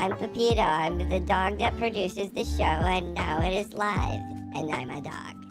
I'm Pepito. I'm the dog that produces the show, and now it is live, and I'm a dog.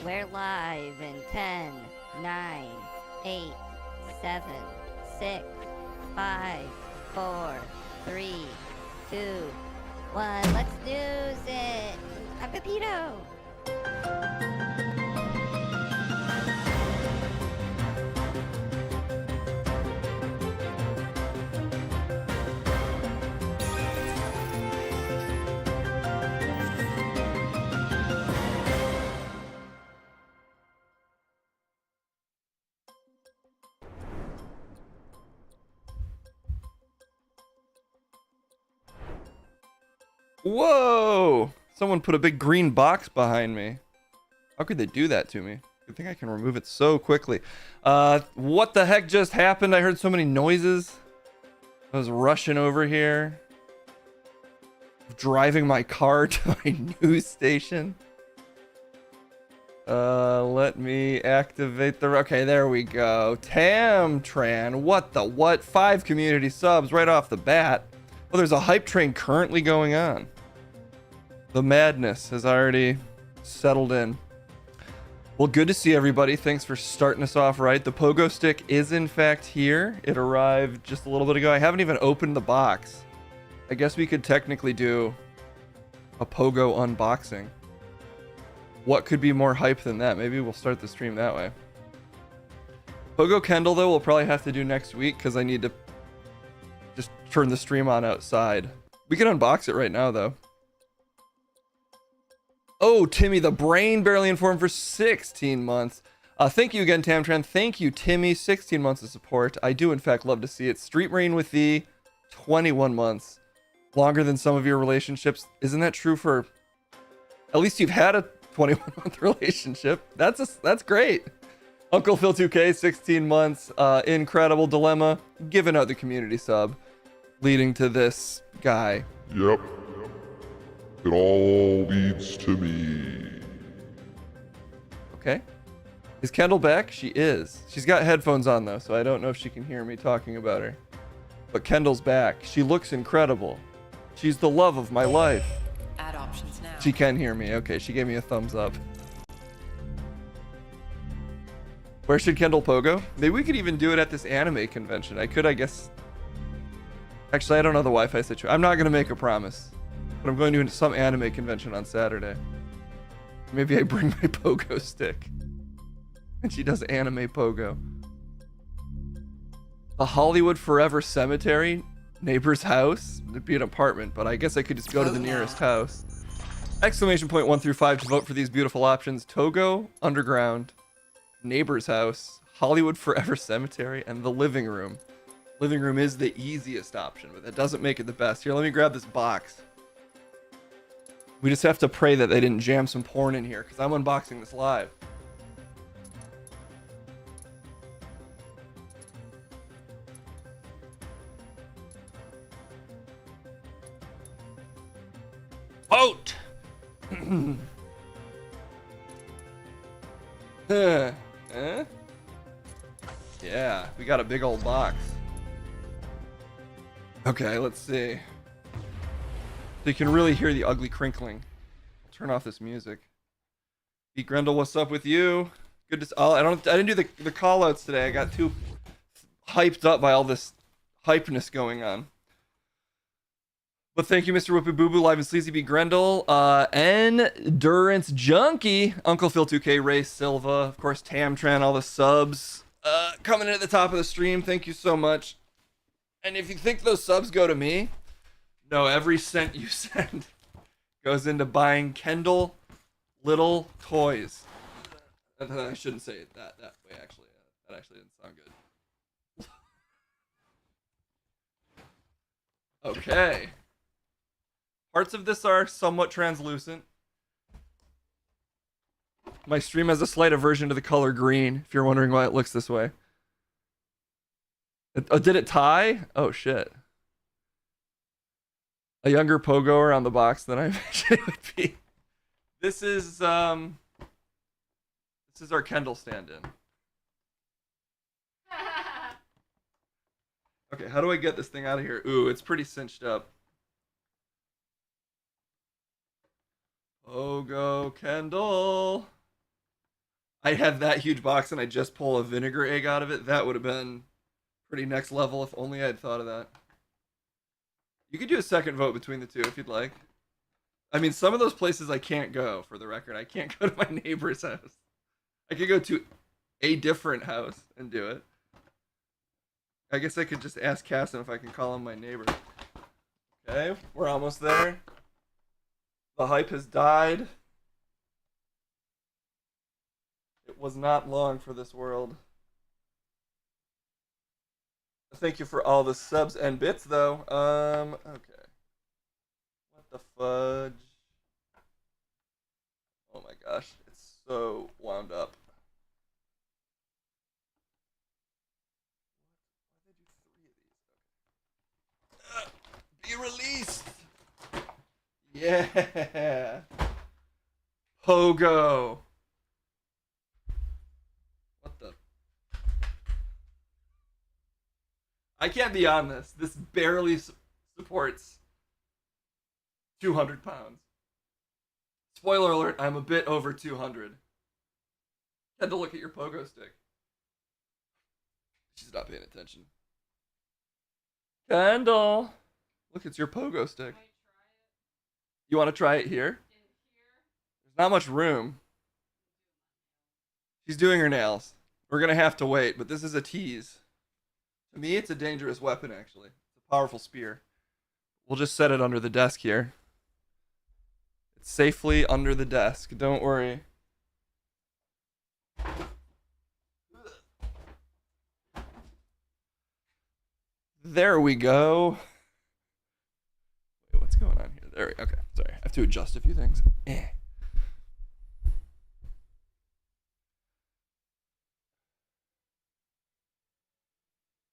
We're live in 10, 9, 8, 7, 6, 5, 4, 3, 2, 1. Let's news it. I'm Pepito. Whoa! Someone put a big green box behind me. How could they do that to me? Good thing I can remove it so quickly. What the heck just happened? I heard so many noises. I was rushing over here. Driving my car to my news station. Let me activate the... Okay, there we go. Tamtran. What the what? 5 community subs right off the bat. Well, there's a hype train currently going on. The madness has already settled in. Well, good to see everybody. Thanks for starting us off right. The pogo stick is in fact here. It arrived just a little bit ago. I haven't even opened the box. I guess we could technically do a pogo unboxing. What could be more hype than that? Maybe we'll start the stream that way. Pogo Kendall, though, we'll probably have to do next week because I need to just turn the stream on outside. We can unbox it right now, though. Oh, Timmy the Brain barely informed for 16 months. Thank you again, Tamtran. Thank you, Timmy. 16 months of support. I do, in fact, love to see it. Street Marine with thee, 21 months. Longer than some of your relationships. Isn't that true for... At least you've had a 21-month relationship. That's great. Uncle Phil 2K, 16 months. Incredible dilemma. Giving out the community sub. Leading to this guy. Yep. It all leads to me. Okay. Is Kendall back? She is. She's got headphones on though, so I don't know if she can hear me talking about her. But Kendall's back. She looks incredible. She's the love of my life. Add options now. She can hear me. Okay, she gave me a thumbs up. Where should Kendall Pogo? Maybe we could even do it at this anime convention. I guess. Actually, I don't know the Wi-Fi situation. I'm not going to make a promise. But I'm going to some anime convention on Saturday. Maybe I bring my pogo stick. And she does anime pogo. The Hollywood Forever Cemetery? Neighbor's house? It'd be an apartment, but I guess I could just go to the nearest house. Exclamation point 1 through 5 to vote for these beautiful options. Togo, Underground, Neighbor's house, Hollywood Forever Cemetery, and the living room. Living room is the easiest option, but that doesn't make it the best. Here, let me grab this box. We just have to pray that they didn't jam some porn in here, because I'm unboxing this live. Vote! Yeah, we got a big old box. Okay, let's see. So you can really hear the ugly crinkling. I'll turn off this music. Pete Grendel, what's up with you? Good to. I didn't do the call outs today. I got too hyped up by all this hypeness going on. But thank you, Mr. Whoopie Boo Boo, Live and Sleazy B. Grendel, Endurance Junkie, Uncle Phil 2K, Ray Silva, of course, Tamtran, all the subs coming in at the top of the stream. Thank you so much. And if you think those subs go to me, no, every cent you send goes into buying Kendall little toys. I shouldn't say it that way, actually. That actually didn't sound good. Okay. Parts of this are somewhat translucent. My stream has a slight aversion to the color green, if you're wondering why it looks this way. Did it tie? Oh, shit. A younger pogoer on the box than I imagined it would be. This is our Kendall stand-in. Okay, how do I get this thing out of here? Ooh, it's pretty cinched up. Pogo Kendall. I had that huge box and I just pull a vinegar egg out of it, that would have been pretty next level if only I had thought of that. You could do a second vote between the two if you'd like. I mean, some of those places I can't go, for the record. I can't go to my neighbor's house. I could go to a different house and do it. I guess I could just ask Casson if I can call him my neighbor. Okay, we're almost there. The hype has died. It was not long for this world. Thank you for all the subs and bits, though. Okay. What the fudge? Oh my gosh, it's so wound up. Be released! Yeah! Pogo! What the? I can't be on this. This barely supports 200 pounds. Spoiler alert, I'm a bit over 200. Had to look at your pogo stick. She's not paying attention. Kendall! Look, it's your pogo stick. You want to try it here? There's not much room. She's doing her nails. We're going to have to wait, but this is a tease. To me, it's a dangerous weapon, actually. It's a powerful spear. We'll just set it under the desk here. It's safely under the desk. Don't worry. There we go. Wait, what's going on here? There we go. Okay, sorry. I have to adjust a few things.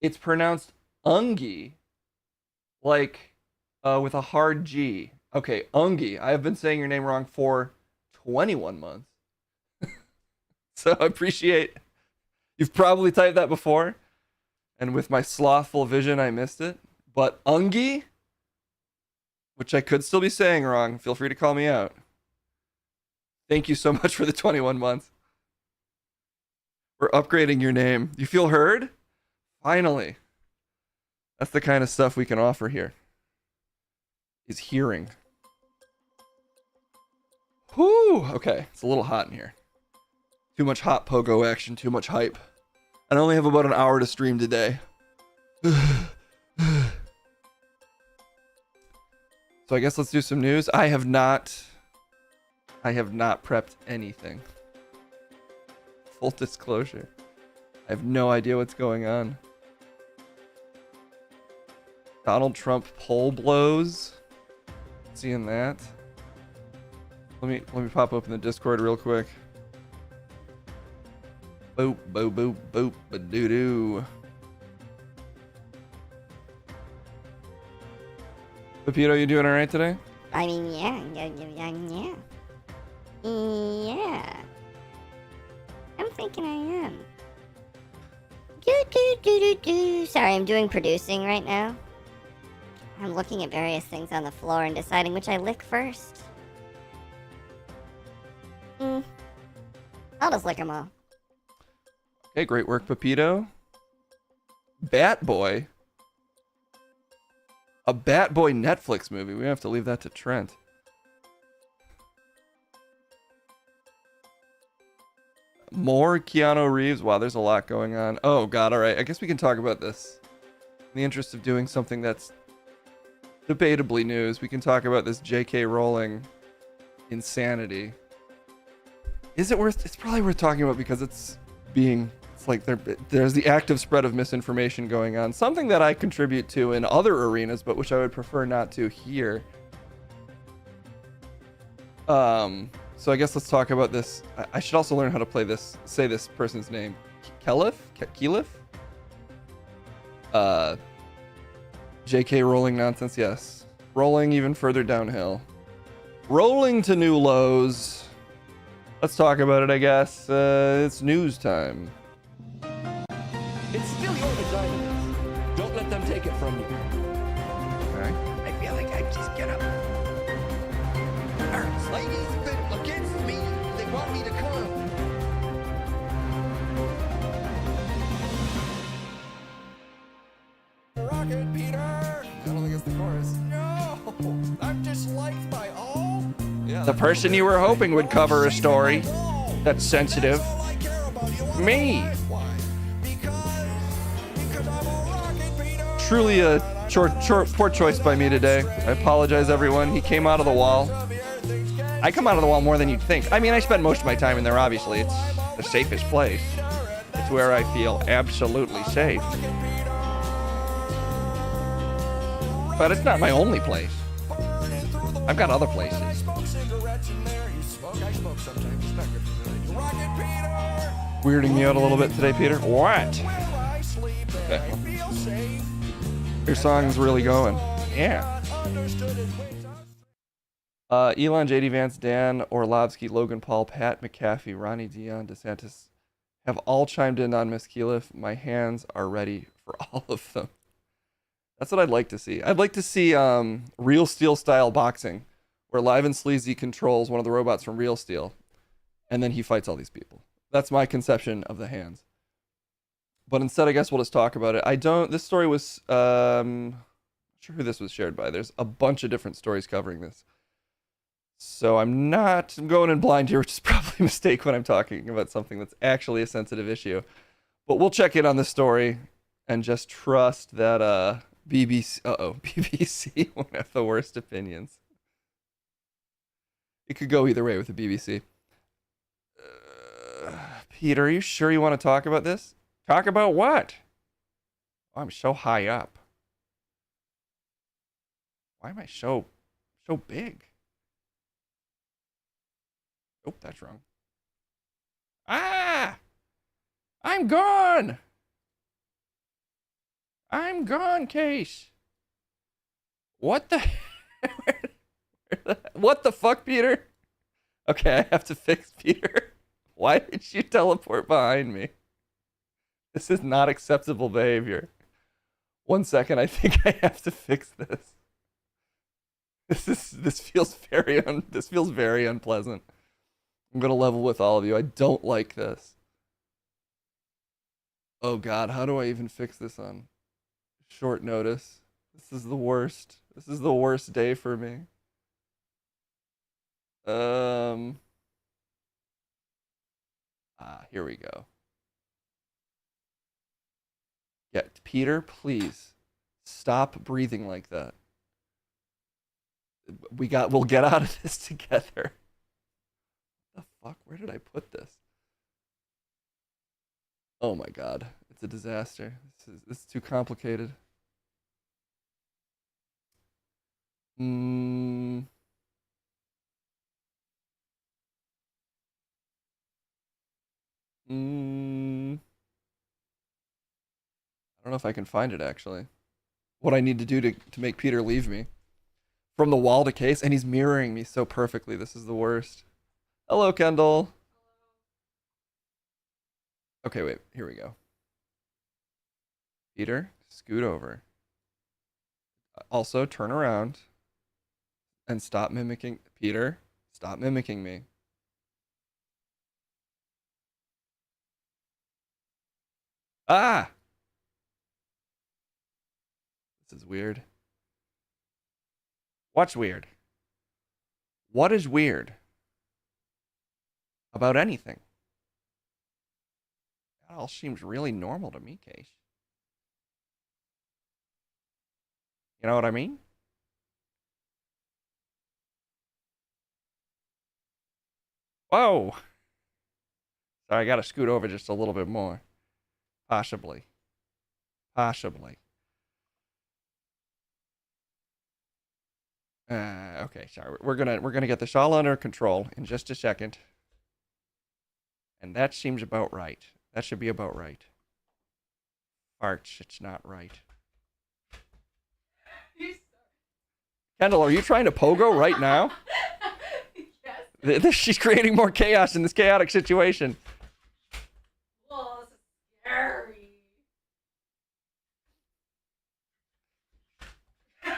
It's pronounced Ungi, like with a hard G. Okay, Ungi. I have been saying your name wrong for 21 months. So I appreciate you've probably typed that before, and with my slothful vision, I missed it. But Ungi, which I could still be saying wrong, feel free to call me out. Thank you so much for the 21 months. We're upgrading your name. You feel heard? Finally. That's the kind of stuff we can offer here. Is hearing. Whew. Okay, it's a little hot in here. Too much hot pogo action, too much hype. I only have about an hour to stream today. So I guess let's do some news. I have not prepped anything. Full disclosure. I have no idea what's going on. Donald Trump poll blows. Seeing that. Let me pop open the Discord real quick. Boop, boop, boop, boop, ba-doo-doo. Pepito, you doing alright today? I mean, yeah. Yeah. I'm thinking I am. Sorry, I'm doing producing right now. I'm looking at various things on the floor and deciding which I lick first. I'll just lick them all. Okay, great work, Pepito. Bat Boy. A Bat Boy Netflix movie. We have to leave that to Trent. More Keanu Reeves. Wow, there's a lot going on. Oh, God, all right. I guess we can talk about this. In the interest of doing something that's debatably news, we can talk about this J.K. Rowling insanity. Is it worth... It's probably worth talking about because it's like there's the active spread of misinformation going on. Something that I contribute to in other arenas, but which I would prefer not to here. So I guess let's talk about this. I should also learn how to say this person's name. Kelif? J.K. Rowling nonsense, yes. Rolling even further downhill. Rolling to new lows. Let's talk about it, I guess. It's news time. It's still your vagina. Don't let them take it from you. Okay. I feel like I just get up. Ladies been against me. They want me to come. disliked by all. Yeah, The person you were hoping would cover a story that's sensitive. That's all I care about. You wanna Me. know why? Because I'm a rocket, Peter. Truly a poor choice by me today. I apologize, everyone. He came out of the wall. I come out of the wall more than you'd think. I mean, I spend most of my time in there, obviously. It's the safest place. It's where I feel absolutely safe. But it's not my only place. I've got other places. Smoke cigarettes in there. You smoke? I smoke sometimes. It's not good for me. Rocket Peter. Weirding me out a little bit today, Peter. What? Where I sleep and I feel safe. Your song's really going. Yeah. Understood it. Wait, Elon, JD Vance, Dan Orlovsky, Logan Paul, Pat McAfee, Ronnie Dion, DeSantis have all chimed in on Miss Keeliff. My hands are ready for all of them. That's what I'd like to see. I'd like to see Real Steel style boxing, where Live and Sleazy controls one of the robots from Real Steel, and then he fights all these people. That's my conception of the hands. But instead, I guess we'll just talk about it. This story was, not sure who this was shared by. There's a bunch of different stories covering this. So I'm going in blind here, which is probably a mistake when I'm talking about something that's actually a sensitive issue. But we'll check in on this story and just trust that BBC won't have the worst opinions. It could go either way with the BBC. Peter, are you sure you want to talk about this? Talk about what? Oh, I'm so high up. Why am I so big? Oh, that's wrong. Ah! I'm gone! I'm gone, Case. What the? What the fuck, Peter? Okay, I have to fix Peter. Why did you teleport behind me? This is not acceptable behavior. 1 second, I think I have to fix this. This feels very unpleasant. I'm gonna level with all of you. I don't like this. Oh God, how do I even fix this on short notice? This is the worst. This is the worst day for me. Here we go. Yeah, Peter, please stop breathing like that. We'll get out of this together. What the fuck? Where did I put this? Oh my God. It's a disaster. This is too complicated. I don't know if I can find it actually. What I need to do to make Peter leave me. From the wall to Case, and he's mirroring me so perfectly. This is the worst. Hello, Kendall. Okay, wait. Here we go. Peter, scoot over. Also, turn around. And stop mimicking. Peter, stop mimicking me. Ah! This is weird. What's weird? What is weird about anything? That all seems really normal to me, Case. You know what I mean? Whoa! Sorry, I gotta scoot over just a little bit more. Possibly. Okay, sorry. We're gonna get this all under control in just a second. And that seems about right. That should be about right. Farts, it's not right. Kendall, are you trying to pogo right now? Yes. She's creating more chaos in this chaotic situation. Well, this is scary. I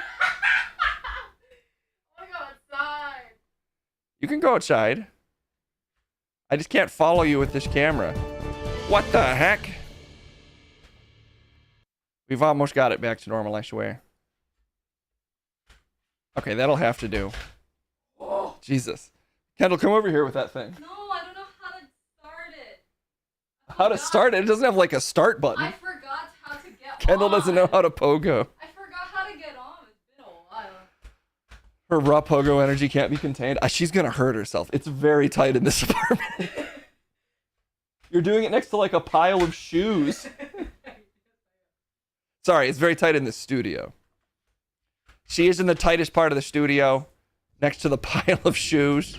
wanna go outside. You can go outside. I just can't follow you with this camera. What the heck? We've almost got it back to normal, I swear. Okay, that'll have to do. Whoa. Jesus. Kendall, come over here with that thing. No, I don't know how to start it. I How to forgot- start it? It doesn't have like a start button. I forgot how to get Kendall on. doesn't know how to pogo. I forgot how to get on. It's been a while. Her raw pogo energy can't be contained. She's gonna hurt herself. It's very tight in this apartment. You're doing it next to like a pile of shoes. Sorry, it's very tight in the studio. She is in the tightest part of the studio, next to the pile of shoes.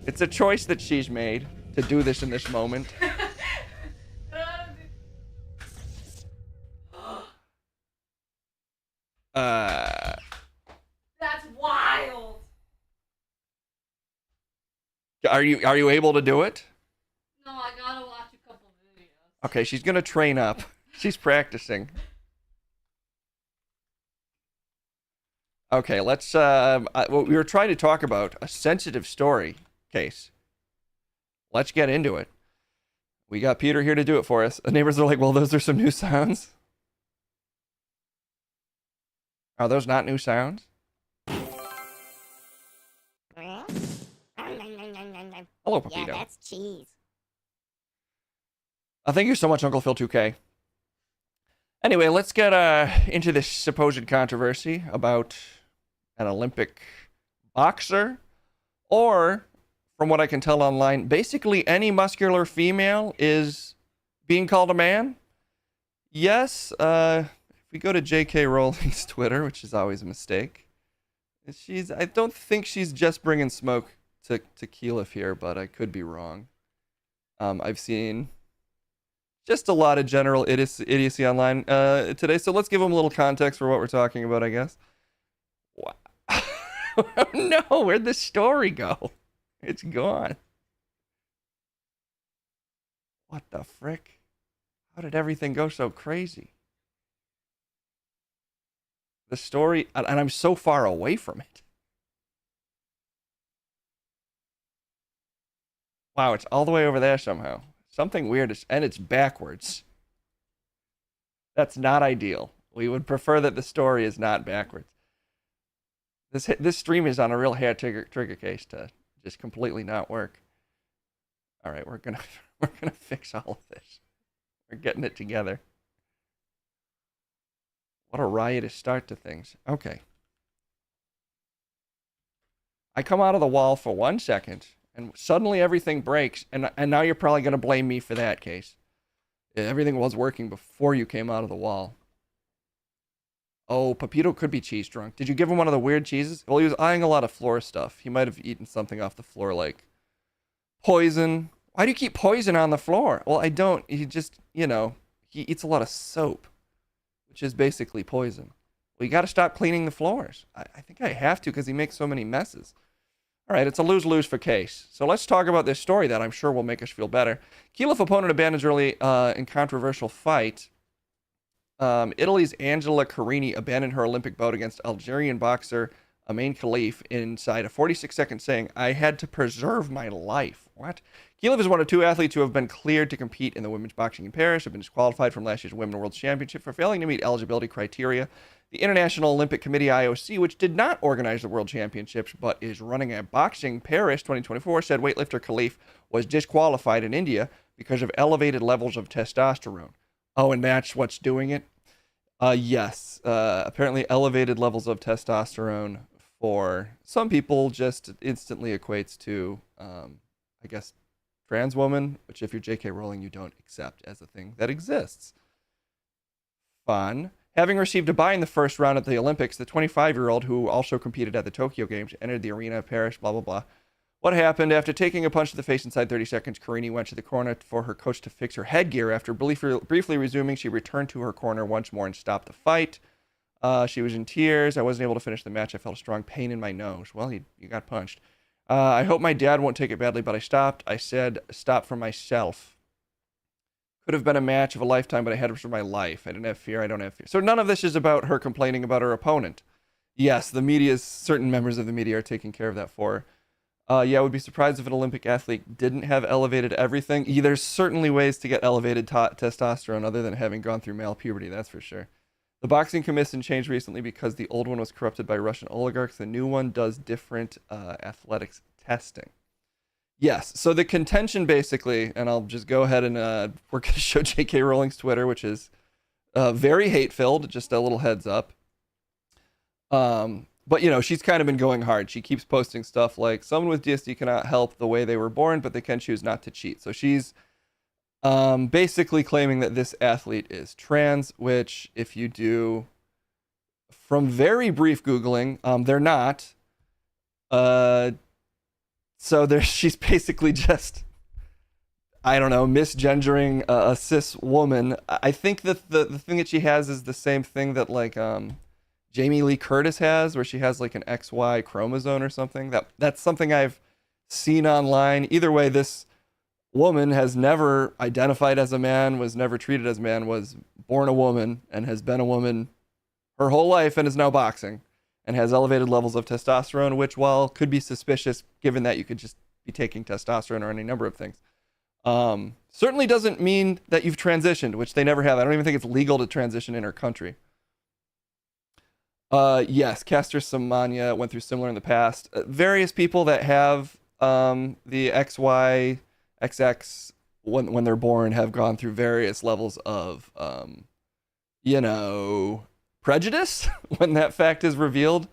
It's a choice that she's made to do this in this moment. That's wild. Are you able to do it? No, I gotta watch a couple videos. Okay, she's gonna train up. She's practicing. Okay, let's. What we were trying to talk about a sensitive story case. Let's get into it. We got Peter here to do it for us. The neighbors are like, "Well, those are some new sounds." Are those not new sounds? Hello, Yeah, Pepito. that's cheese. Thank you so much, Uncle Phil 2K. Anyway, let's get into this supposed controversy about an Olympic boxer, or, from what I can tell online, basically any muscular female is being called a man. Yes, if we go to J.K. Rowling's Twitter, which is always a mistake, I don't think she's just bringing smoke to Keyleth here, but I could be wrong. I've seen just a lot of general idiocy online today, so let's give them a little context for what we're talking about, I guess. Wow. Oh, no, where'd the story go? It's gone. What the frick? How did everything go so crazy? The story, and I'm so far away from it. Wow, it's all the way over there somehow. Something weird is, and it's backwards. That's not ideal. We would prefer that the story is not backwards. This stream is on a real hair trigger case to just completely not work. All right, we're gonna fix all of this. We're getting it together. What a riotous start to things. Okay. I come out of the wall for 1 second, and suddenly everything breaks, and now you're probably going to blame me for that, Case. Everything was working before you came out of the wall. Oh, Pepito could be cheese drunk. Did you give him one of the weird cheeses? Well, he was eyeing a lot of floor stuff. He might have eaten something off the floor, like poison. Why do you keep poison on the floor? Well, I don't. He just, he eats a lot of soap, which is basically poison. Well, you got to stop cleaning the floors. I think I have to because he makes so many messes. All right, it's a lose-lose for Case. So let's talk about this story that I'm sure will make us feel better. Keyleth opponent abandons early in controversial fight. Italy's Angela Carini abandoned her Olympic bout against Algerian boxer Amain Khalif inside a 46-second saying, "I had to preserve my life." What? Keyleth is one of two athletes who have been cleared to compete in the women's boxing in Paris, have been disqualified from last year's Women's World Championship for failing to meet eligibility criteria. The International Olympic Committee, IOC, which did not organize the World Championships but is running a boxing Paris 2024, said weightlifter Khalif was disqualified in India because of elevated levels of testosterone. Oh, and that's what's doing it? Yes. Apparently elevated levels of testosterone for some people just instantly equates to, I guess, trans woman, which if you're J.K. Rowling, you don't accept as a thing that exists. Fun. Having received a bye in the first round at the Olympics, the 25-year-old, who also competed at the Tokyo Games, entered the arena of Paris, blah, blah, blah. What happened? After taking a punch to the face inside 30 seconds, Carini went to the corner for her coach to fix her headgear. After briefly resuming, she returned to her corner once more and stopped the fight. She was in tears. "I wasn't able to finish the match. I felt a strong pain in my nose." Well, you got punched. "I hope my dad won't take it badly, but I stopped. I said stop for myself. Could have been a match of a lifetime, but I had it for my life. I didn't have fear. I don't have fear." So none of this is about her complaining about her opponent. Yes, certain members of the media are taking care of that for her. Yeah, I would be surprised if an Olympic athlete didn't have elevated everything. There's certainly ways to get elevated testosterone other than having gone through male puberty, that's for sure. The boxing commission changed recently because the old one was corrupted by Russian oligarchs. The new one does different athletics testing. Yes. So the contention basically, and I'll just go ahead and we're going to show J.K. Rowling's Twitter, which is very hate-filled. Just a little heads up. But you know, she's kind of been going hard. She keeps posting stuff like someone with DSD cannot help the way they were born, but they can choose not to cheat. So she's basically claiming that this athlete is trans, which if you do from very brief Googling, they're not. So she's basically just, I don't know, misgendering a cis woman. I think that the thing that she has is the same thing that like Jamie Lee Curtis has, where she has like an XY chromosome or something. That's something I've seen online. Either way, this woman has never identified as a man, was never treated as a man, was born a woman, and has been a woman her whole life, and is now boxing, and has elevated levels of testosterone, which, while could be suspicious, given that you could just be taking testosterone or any number of things, certainly doesn't mean that you've transitioned, which they never have. I don't even think it's legal to transition in her country. Yes, Caster Semenya went through similar in the past. Various people that have the XY, XX when they're born have gone through various levels of, prejudice when that fact is revealed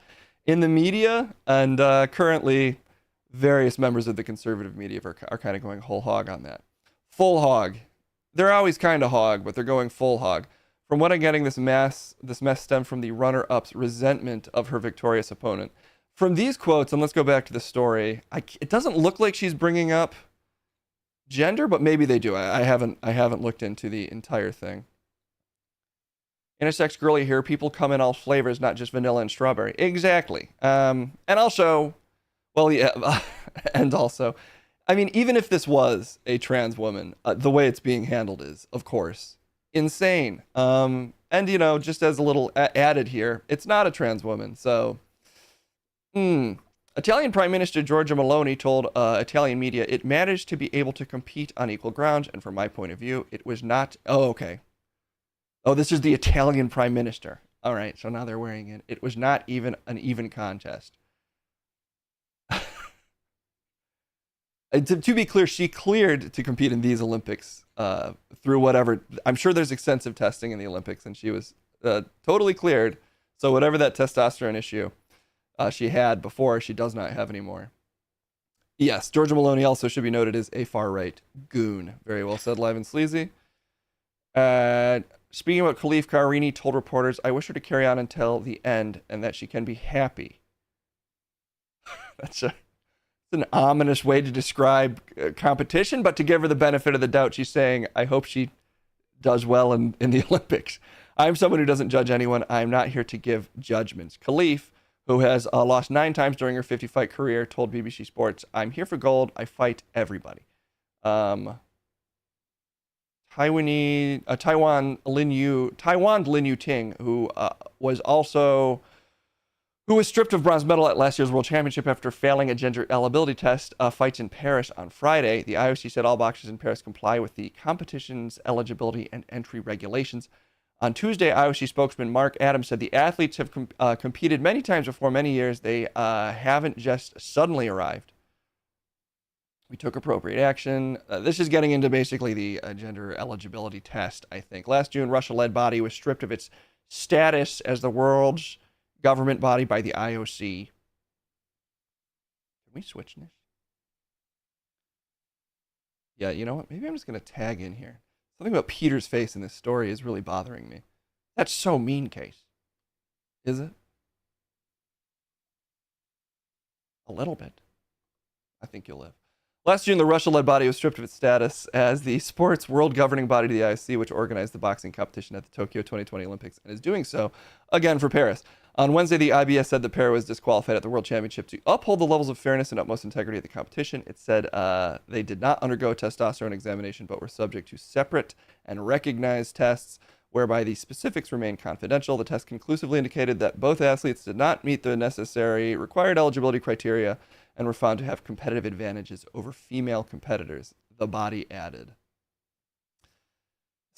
in the media. And currently, various members of the conservative media are kind of going whole hog on that. Full hog. They're always kind of hog, but they're going full hog. From what I'm getting, this mess stemmed from the runner-up's resentment of her victorious opponent. From these quotes, and let's go back to the story, it doesn't look like she's bringing up gender, but maybe they do. I haven't looked into the entire thing. Intersex girly here. People come in all flavors, not just vanilla and strawberry. Exactly. And also, well, yeah, and also, I mean, even if this was a trans woman, the way it's being handled is, of course, insane. And just as a little added here, it's not a trans woman. So, Italian Prime Minister Giorgia Meloni told Italian media it managed to be able to compete on equal ground, and from my point of view, it was not. Oh, okay. Oh, this is the Italian Prime Minister. All right, so now they're wearing it. It was not even an even contest. To be clear, she cleared to compete in these Olympics through whatever. I'm sure there's extensive testing in the Olympics, and she was totally cleared. So whatever that testosterone issue she had before, she does not have anymore. Yes, Giorgia Meloni also should be noted as a far-right goon. Very well said, Live and Sleazy. Speaking about Khalif, Karini told reporters, I wish her to carry on until the end and that she can be happy. That's an ominous way to describe competition, but to give her the benefit of the doubt, she's saying, I hope she does well in the Olympics. I'm someone who doesn't judge anyone. I'm not here to give judgments. Khalif, who has lost 9 times during her 50-fight career, told BBC Sports, I'm here for gold. I fight everybody. Taiwan Lin Yu Ting, who was stripped of bronze medal at last year's World Championship after failing a gender eligibility test, fights in Paris on Friday. The IOC said all boxers in Paris comply with the competition's eligibility and entry regulations. On Tuesday, IOC spokesman Mark Adams said the athletes have competed many times before, many years. They haven't just suddenly arrived. We took appropriate action. This is getting into basically the gender eligibility test, I think. Last June, Russia-led body was stripped of its status as the world's government body by the IOC. Can we switch this? Yeah, you know what? Maybe I'm just going to tag in here. Something about Peter's face in this story is really bothering me. That's so mean, Case. Is it? A little bit. I think you'll live. Last June, the Russia-led body was stripped of its status as the sports world governing body to the IOC, which organized the boxing competition at the Tokyo 2020 Olympics, and is doing so again for Paris. On Wednesday, the IBS said that Paris was disqualified at the World Championship to uphold the levels of fairness and utmost integrity of the competition. It said they did not undergo testosterone examination, but were subject to separate and recognized tests, whereby the specifics remain confidential. The test conclusively indicated that both athletes did not meet the necessary required eligibility criteria and were found to have competitive advantages over female competitors, the body added.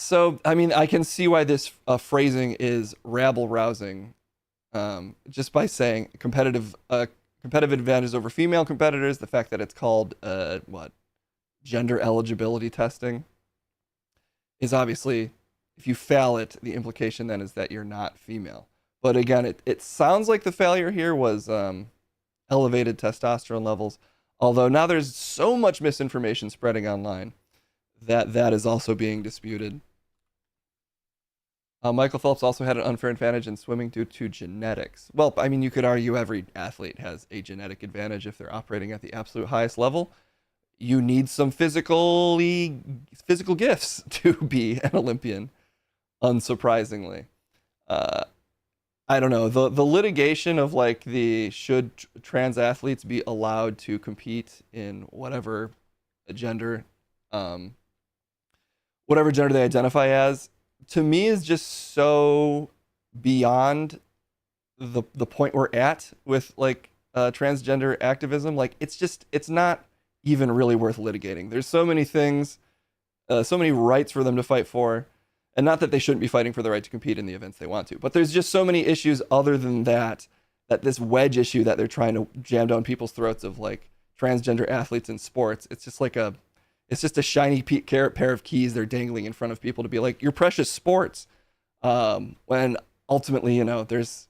So, I mean, I can see why this phrasing is rabble rousing, just by saying competitive advantage over female competitors. The fact that it's called gender eligibility testing is obviously, if you fail it, the implication then is that you're not female. But again, it sounds like the failure here was elevated testosterone levels. Although now there's so much misinformation spreading online that is also being disputed. Michael Phelps also had an unfair advantage in swimming due to genetics. Well, I mean, you could argue every athlete has a genetic advantage if they're operating at the absolute highest level. You need some physical gifts to be an Olympian, unsurprisingly. I don't know, the litigation of like should trans athletes be allowed to compete in whatever gender they identify as, to me is just so beyond the point we're at with like transgender activism. Like it's not even really worth litigating. There's so many things, so many rights for them to fight for. And not that they shouldn't be fighting for the right to compete in the events they want to, but there's just so many issues other than that this wedge issue that they're trying to jam down people's throats of like transgender athletes in sports. It's just like it's just a shiny pair of keys they're dangling in front of people to be like, your precious sports. When ultimately, there's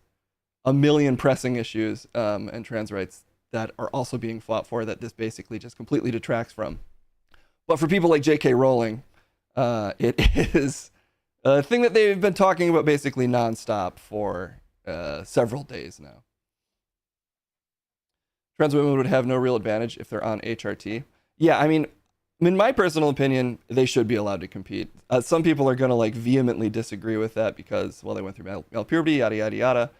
a million pressing issues and trans rights that are also being fought for that this basically just completely detracts from. But for people like J.K. Rowling, it is a thing that they've been talking about basically nonstop for several days now. Trans women would have no real advantage if they're on HRT. Yeah, I mean, in my personal opinion, they should be allowed to compete. Some people are going to like vehemently disagree with that because, well, they went through male puberty, yada, yada, yada.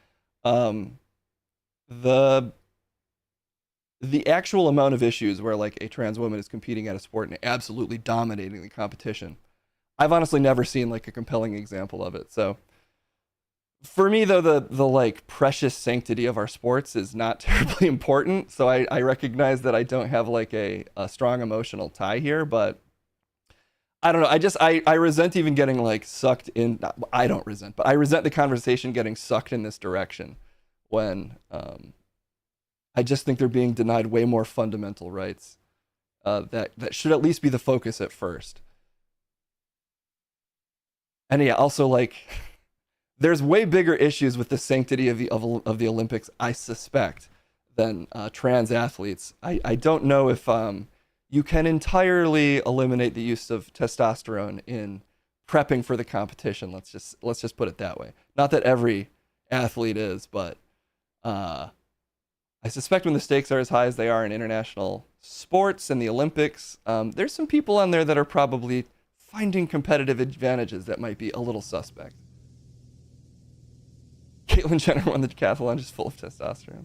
The actual amount of issues where like a trans woman is competing at a sport and absolutely dominating the competition, I've honestly never seen like a compelling example of it. So for me, though, the like precious sanctity of our sports is not terribly important. So I recognize that I don't have like a strong emotional tie here, but I don't know. I resent even getting like sucked in. I don't resent, but I resent the conversation getting sucked in this direction when I just think they're being denied way more fundamental rights that should at least be the focus at first. And yeah, also like, there's way bigger issues with the sanctity of the Olympics, I suspect, than trans athletes. I don't know if you can entirely eliminate the use of testosterone in prepping for the competition. Let's just put it that way. Not that every athlete is, but I suspect when the stakes are as high as they are in international sports and the Olympics, there's some people on there that are probably finding competitive advantages that might be a little suspect. Caitlyn Jenner won the decathlon just full of testosterone.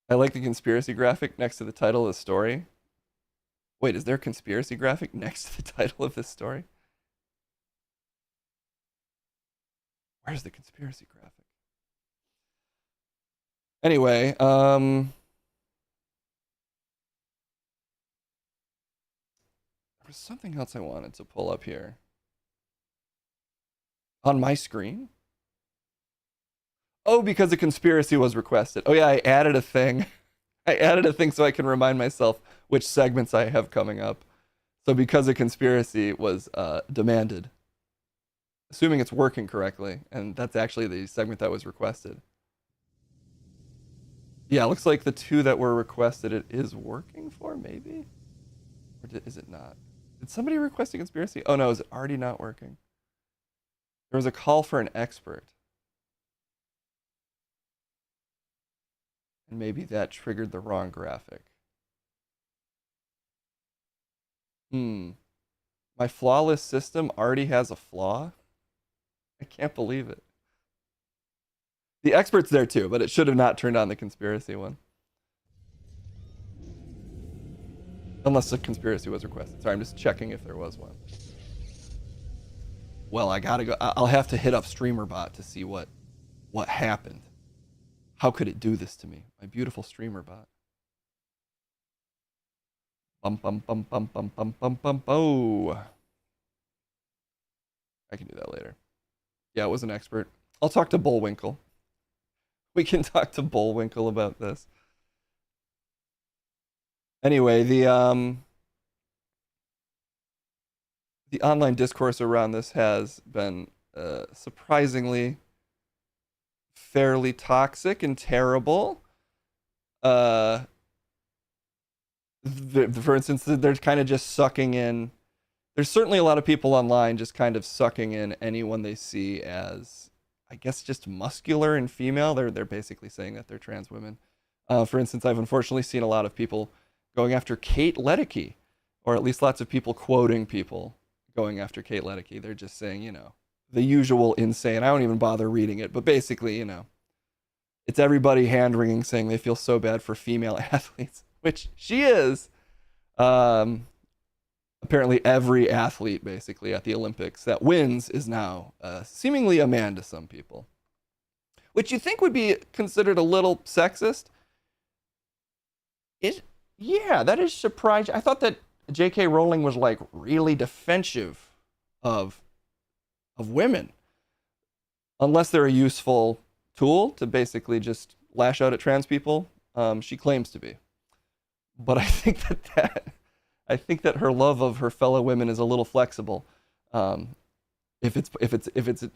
I like the conspiracy graphic next to the title of the story. Wait, is there a conspiracy graphic next to the title of this story? Where's the conspiracy graphic? Anyway, there was something else I wanted to pull up here. On my screen? Oh, because a conspiracy was requested. Oh yeah, I added a thing. I added a thing so I can remind myself which segments I have coming up. So because a conspiracy was demanded, assuming it's working correctly, and that's actually the segment that was requested. Yeah, it looks like the two that were requested it is working for, maybe? Or is it not? Did somebody request a conspiracy? Oh no, is it already not working? There was a call for an expert. And maybe that triggered the wrong graphic. My flawless system already has a flaw? I can't believe it. The expert's there too, but it should have not turned on the conspiracy one. Unless the conspiracy was requested. Sorry, I'm just checking if there was one. Well, I gotta go. I'll have to hit up StreamerBot to see what happened. How could it do this to me? My beautiful StreamerBot. Bum bum bum bum bum bum bum bum. Oh, I can do that later. Yeah, I was an expert. I'll talk to Bullwinkle. We can talk to Bullwinkle about this. Anyway, the online discourse around this has been surprisingly fairly toxic and terrible. For instance, they're kind of just sucking in. There's certainly a lot of people online just kind of sucking in anyone they see as, I guess, just muscular and female. They're basically saying that they're trans women. For instance, I've unfortunately seen a lot of people going after Kate Ledecky, or at least lots of people quoting people going after Kate Ledecky. They're just saying, you know, the usual insane. I don't even bother reading it, but basically, you know, it's everybody hand wringing saying they feel so bad for female athletes, which she is. Apparently, every athlete basically at the Olympics that wins is now seemingly a man to some people, which you think would be considered a little sexist. Yeah, that is surprising. I thought that J.K. Rowling was like really defensive of women, unless they're a useful tool to basically just lash out at trans people. She claims to be, but I think that her love of her fellow women is a little flexible. If it's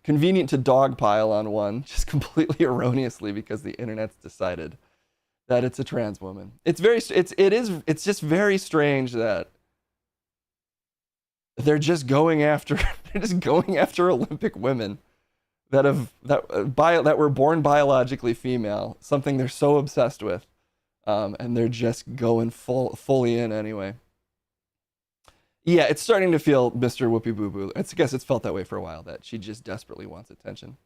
convenient to dogpile on one, just completely erroneously because the internet's decided that it's a trans woman. It's just very strange that they're just going after Olympic women that were born biologically female, something they're so obsessed with, and they're just going fully in anyway. Yeah, it's starting to feel Mr. Whoopi Boo Boo. I guess it's felt that way for a while, that she just desperately wants attention.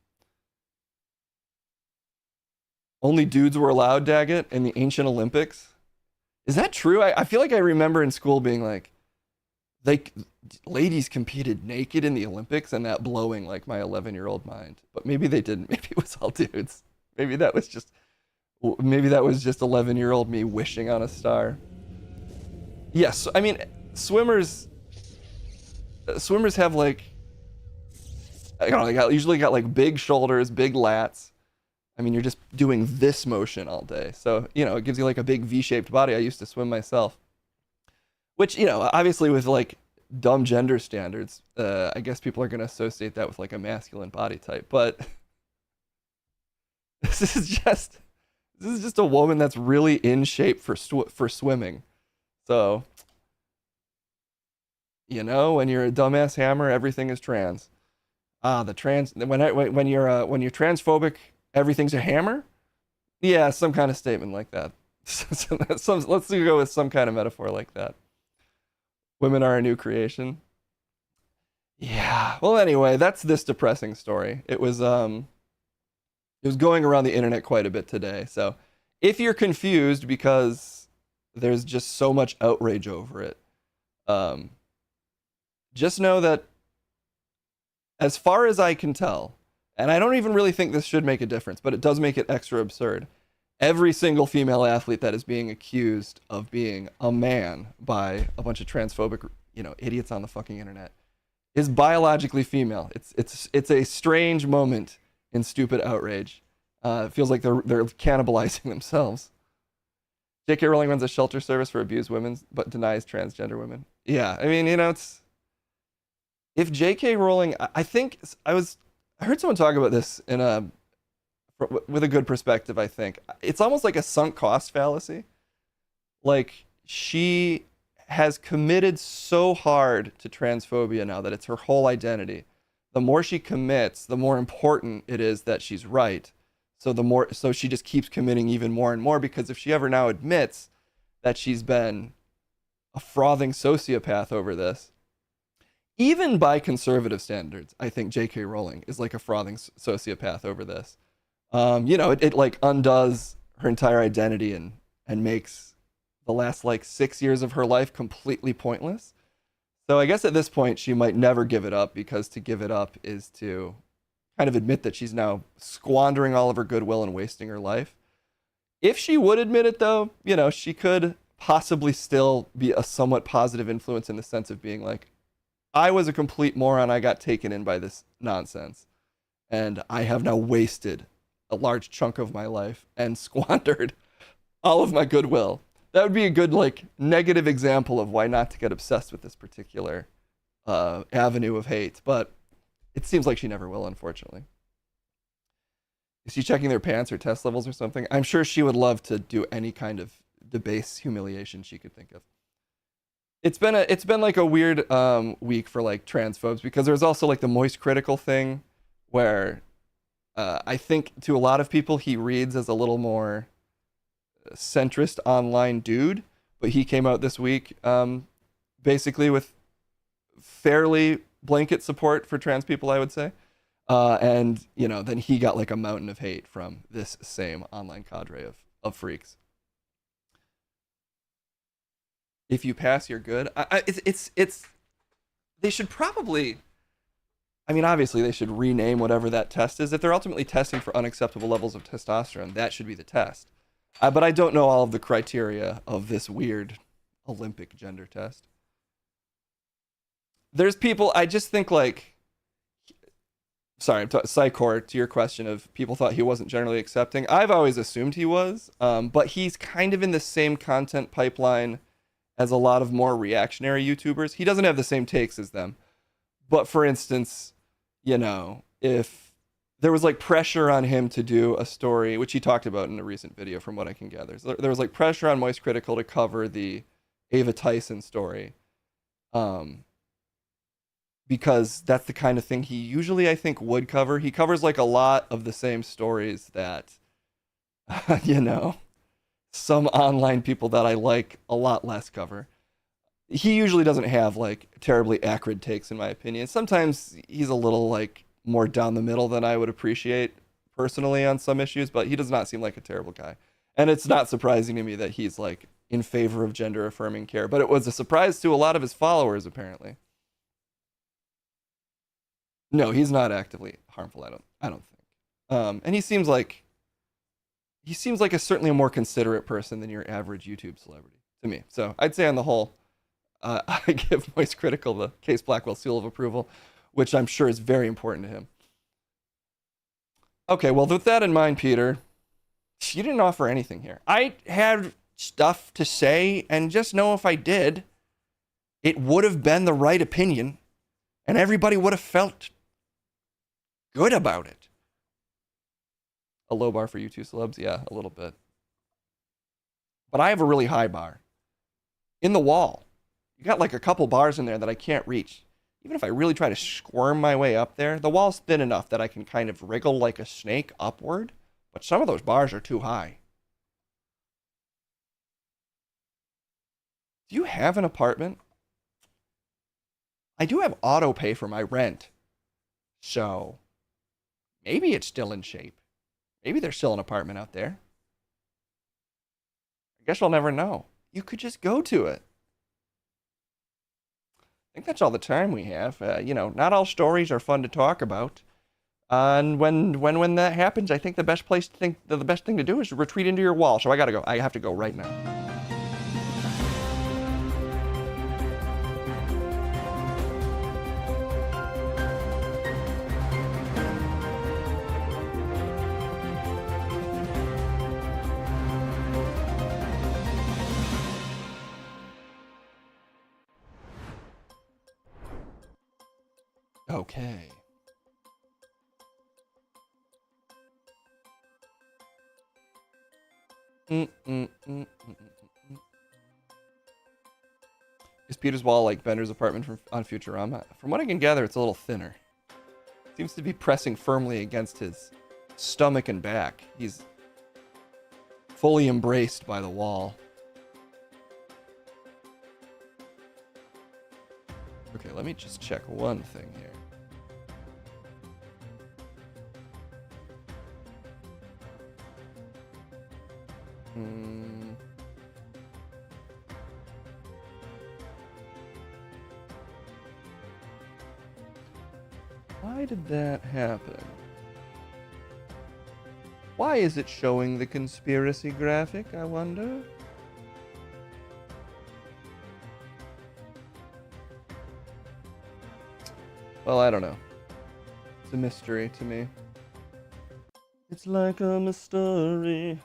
Only dudes were allowed, Daggett, in the ancient Olympics. Is that true? I feel like I remember in school being like, ladies competed naked in the Olympics, and that blowing like my 11-year-old mind. But maybe they didn't. Maybe it was all dudes. Maybe that was just 11-year-old me wishing on a star. Yes, I mean, swimmers have like, I don't know, usually got like big shoulders, big lats. I mean, you're just doing this motion all day. So, you know, it gives you like a big V-shaped body. I used to swim myself. Which, you know, obviously with like dumb gender standards, I guess people are going to associate that with like a masculine body type. But this is just a woman that's really in shape for swimming. So, you know, when you're a dumbass hammer, everything is trans. When you're transphobic, everything's a hammer? Yeah, some kind of statement like that. Let's go with some kind of metaphor like that. Women are a new creation. Yeah. Well, anyway, that's this depressing story. It was going around the internet quite a bit today. So if you're confused because there's just so much outrage over it, just know that as far as I can tell, and I don't even really think this should make a difference, but it does make it extra absurd. Every single female athlete that is being accused of being a man by a bunch of transphobic, you know, idiots on the fucking internet is biologically female. It's a strange moment in stupid outrage. It feels like they're cannibalizing themselves. J.K. Rowling runs a shelter service for abused women, but denies transgender women. Yeah, I mean, you know, if J.K. Rowling, I heard someone talk about this with a good perspective. I think it's almost like a sunk cost fallacy. Like, she has committed so hard to transphobia now that it's her whole identity. The more she commits, the more important it is that she's right. So she just keeps committing even more and more, because if she ever now admits that she's been a frothing sociopath over this, even by conservative standards, I think J.K. Rowling is like a frothing sociopath over this. You know, it like undoes her entire identity and makes the last like 6 years of her life completely pointless. So I guess at this point she might never give it up, because to give it up is to kind of admit that she's now squandering all of her goodwill and wasting her life. If she would admit it, though, you know, she could possibly still be a somewhat positive influence in the sense of being like, I was a complete moron. I got taken in by this nonsense. And I have now wasted a large chunk of my life and squandered all of my goodwill. That would be a good, like, negative example of why not to get obsessed with this particular avenue of hate. But it seems like she never will, unfortunately. Is she checking their pants or test levels or something? I'm sure she would love to do any kind of debased humiliation she could think of. It's been like a weird week for like transphobes, because there's also like the Moist Critical thing where I think to a lot of people he reads as a little more centrist online dude, but he came out this week basically with fairly blanket support for trans people, I would say. And, you know, then he got like a mountain of hate from this same online cadre of freaks. If you pass, you're good. It's they should probably, I mean, obviously they should rename whatever that test is. If they're ultimately testing for unacceptable levels of testosterone, that should be the test. But I don't know all of the criteria of this weird Olympic gender test. There's people, I just think like, sorry, Psychor, to your question of people thought he wasn't generally accepting. I've always assumed he was, but he's kind of in the same content pipeline as a lot of more reactionary YouTubers. He doesn't have the same takes as them. But for instance, you know, if there was like pressure on him to do a story, which he talked about in a recent video from what I can gather. So there was like pressure on Moist Critical to cover the Ava Tyson story. Because that's the kind of thing he usually, I think, would cover. He covers like a lot of the same stories that, you know, some online people that I like a lot less cover. He usually doesn't have like terribly acrid takes, in my opinion. Sometimes he's a little like more down the middle than I would appreciate personally on some issues, but he does not seem like a terrible guy. And it's not surprising to me that he's like in favor of gender affirming care, but it was a surprise to a lot of his followers, apparently. No, he's not actively harmful. I don't think. And he seems like certainly a more considerate person than your average YouTube celebrity to me. So I'd say on the whole, I give Moist Critical the Case Blackwell seal of approval, which I'm sure is very important to him. Okay, well, with that in mind, Peter, you didn't offer anything here. I had stuff to say, and just know if I did, it would have been the right opinion, and everybody would have felt good about it. A low bar for you two celebs? Yeah, a little bit. But I have a really high bar. In the wall. You got like a couple bars in there that I can't reach. Even if I really try to squirm my way up there, the wall's thin enough that I can kind of wriggle like a snake upward, but some of those bars are too high. Do you have an apartment? I do have auto pay for my rent. So maybe it's still in shape. Maybe there's still an apartment out there. I guess we'll never know. You could just go to it. I think that's all the time we have. You know, not all stories are fun to talk about. And when that happens, I think the best thing to do is retreat into your wall. So I gotta go. I have to go right now. Okay. Is Peter's wall like Bender's apartment on Futurama? From what I can gather, it's a little thinner. Seems to be pressing firmly against his stomach and back. He's fully embraced by the wall. Okay, let me just check one thing here. Why did that happen? Why is it showing the conspiracy graphic, I wonder? Well, I don't know. It's a mystery to me. It's like a mystery.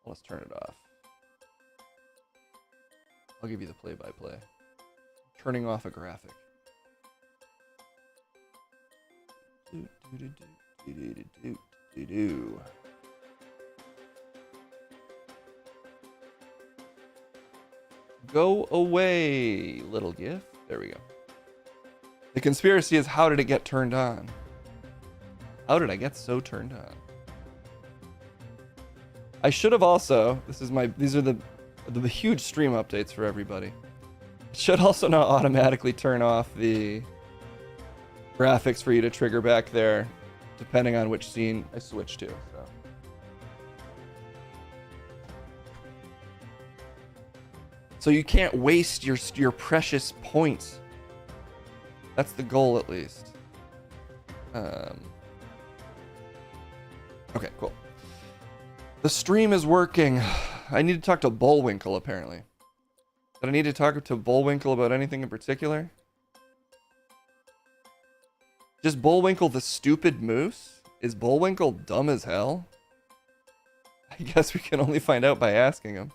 Let's turn it off. I'll give you the play-by-play. Turning off a graphic. Go away, little GIF. There we go. The conspiracy is, how did it get turned on? How did I get so turned on? I should have also, these are the huge stream updates for everybody. Should also not automatically turn off the graphics for you to trigger back there, depending on which scene I switch to. So you can't waste your precious points. That's the goal, at least. Okay, cool. The stream is working. I need to talk to Bullwinkle, apparently. Did I need to talk to Bullwinkle about anything in particular? Just Bullwinkle the stupid moose? Is Bullwinkle dumb as hell? I guess we can only find out by asking him.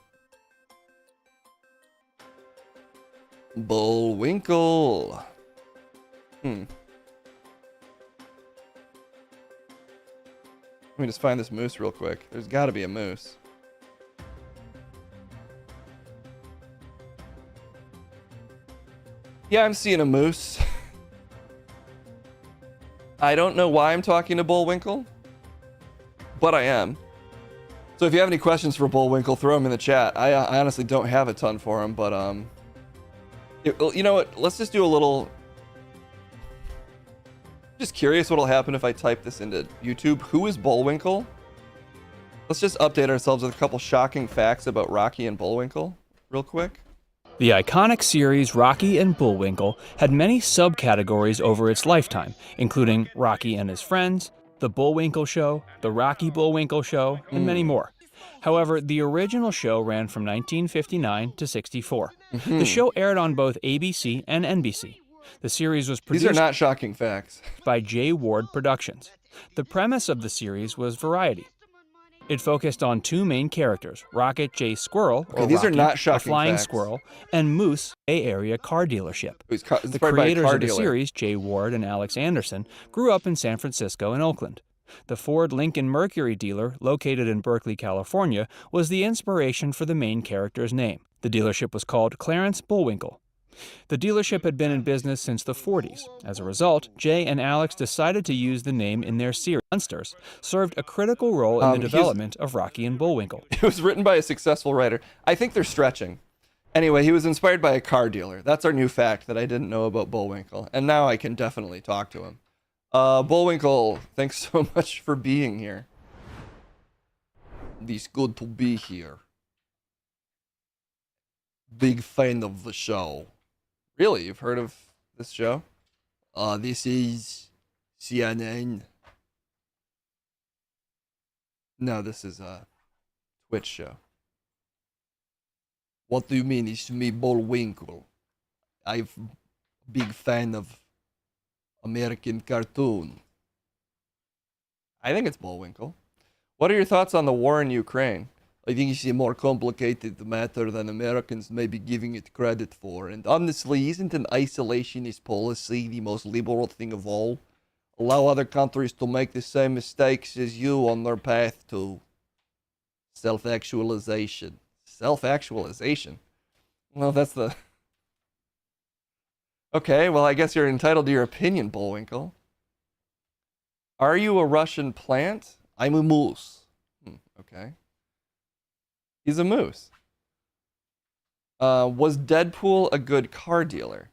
Bullwinkle. Let me just find this moose real quick. There's got to be a moose. Yeah, I'm seeing a moose. I don't know why I'm talking to Bullwinkle, but I am. So if you have any questions for Bullwinkle, throw them in the chat. I honestly don't have a ton for him, but you know what? Let's just do a little. Just curious what'll happen if I type this into YouTube. Who is Bullwinkle? Let's just update ourselves with a couple shocking facts about Rocky and Bullwinkle, real quick. The iconic series Rocky and Bullwinkle had many subcategories over its lifetime, including Rocky and His Friends, The Bullwinkle Show, The Rocky Bullwinkle Show, and many more. However, the original show ran from 1959 to 64. The show aired on both ABC and NBC. The series was produced These are not shocking facts. by Jay Ward Productions. The premise of the series was variety. It focused on two main characters, Rocket J. Squirrel, or these are Rocky, not a shocking flying facts. squirrel, and Moose, Bay Area car dealership. The Inspired by a creators car of the dealer. series, Jay Ward and Alex Anderson, grew up in San Francisco and Oakland. The Ford Lincoln Mercury dealer, located in Berkeley, California, was the inspiration for the main character's name. The dealership was called Clarence Bullwinkle. The dealership had been in business since the 40s. As a result, Jay and Alex decided to use the name in their series. Munsters served a critical role in the development of Rocky and Bullwinkle. It was written by a successful writer. I think they're stretching. Anyway, he was inspired by a car dealer. That's our new fact that I didn't know about Bullwinkle. And now I can definitely talk to him. Bullwinkle, thanks so much for being here. It's good to be here. Big fan of the show. Really? You've heard of this show? This is CNN. No, this is a Twitch show. What do you mean? It's me, Bullwinkle. I'm a big fan of American cartoon. I think it's Bullwinkle. What are your thoughts on the war in Ukraine? I think it's a more complicated matter than Americans may be giving it credit for. And honestly, isn't an isolationist policy the most liberal thing of all? Allow other countries to make the same mistakes as you on their path to self-actualization. Self-actualization? Well, that's the... Okay, well, I guess you're entitled to your opinion, Bullwinkle. Are you a Russian plant? I'm a moose. Okay. He's a moose. Was Deadpool a good car dealer?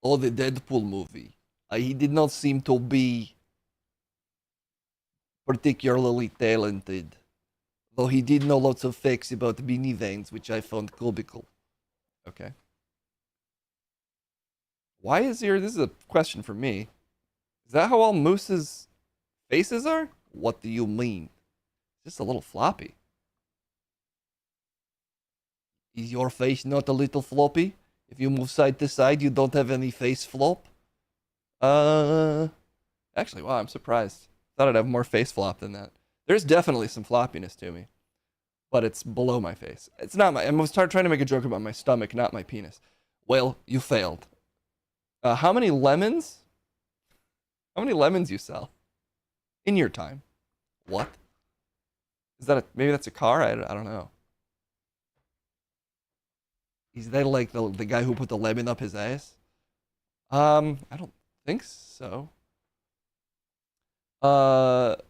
Oh, the Deadpool movie. He did not seem to be particularly talented. Though he did know lots of facts about minivans, which I found comical. Okay. Why is here? This is a question for me. Is that how all mooses' faces are? What do you mean? Just a little floppy. Is your face not a little floppy? If you move side to side, you don't have any face flop. Actually, wow, I'm surprised. Thought I'd have more face flop than that. There's definitely some floppiness to me, but it's below my face. It's not my. I was trying to make a joke about my stomach, not my penis. Well, you failed. How many lemons? How many lemons you sell in your time? What? Is that maybe that's a car? I don't know. Is that like the guy who put the lemon up his ass? I don't think so.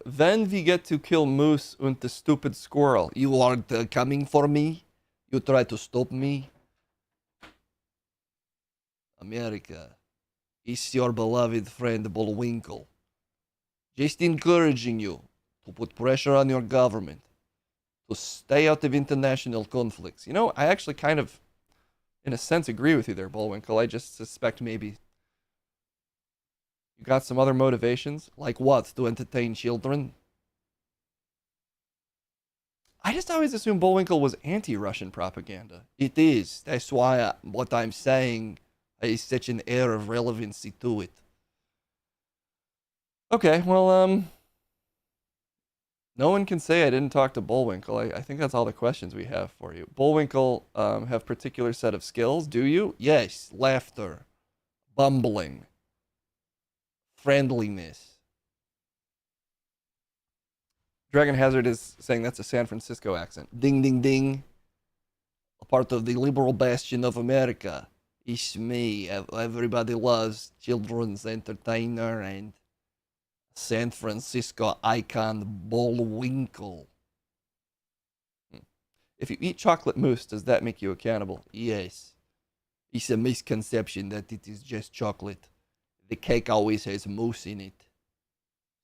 Then we get to kill Moose and the stupid squirrel. You aren't coming for me? You try to stop me? America, it's your beloved friend Bullwinkle. Just encouraging you to put pressure on your government to stay out of international conflicts. You know, I actually kind of, in a sense, agree with you there, Bullwinkle. I just suspect maybe you got some other motivations. Like what? To entertain children? I just always assumed Bullwinkle was anti-Russian propaganda. It is. That's why what I'm saying is such an air of relevancy to it. Okay, well, no one can say I didn't talk to Bullwinkle. I think that's all the questions we have for you. Bullwinkle have particular set of skills, do you? Yes, laughter, bumbling, friendliness. Dragon Hazard is saying that's a San Francisco accent. Ding, ding, ding. A part of the liberal bastion of America. It's me. Everybody loves children's entertainer and San Francisco icon Bullwinkle. If you eat chocolate mousse, does that make you a cannibal? Yes. It's a misconception that it is just chocolate. The cake always has mousse in it.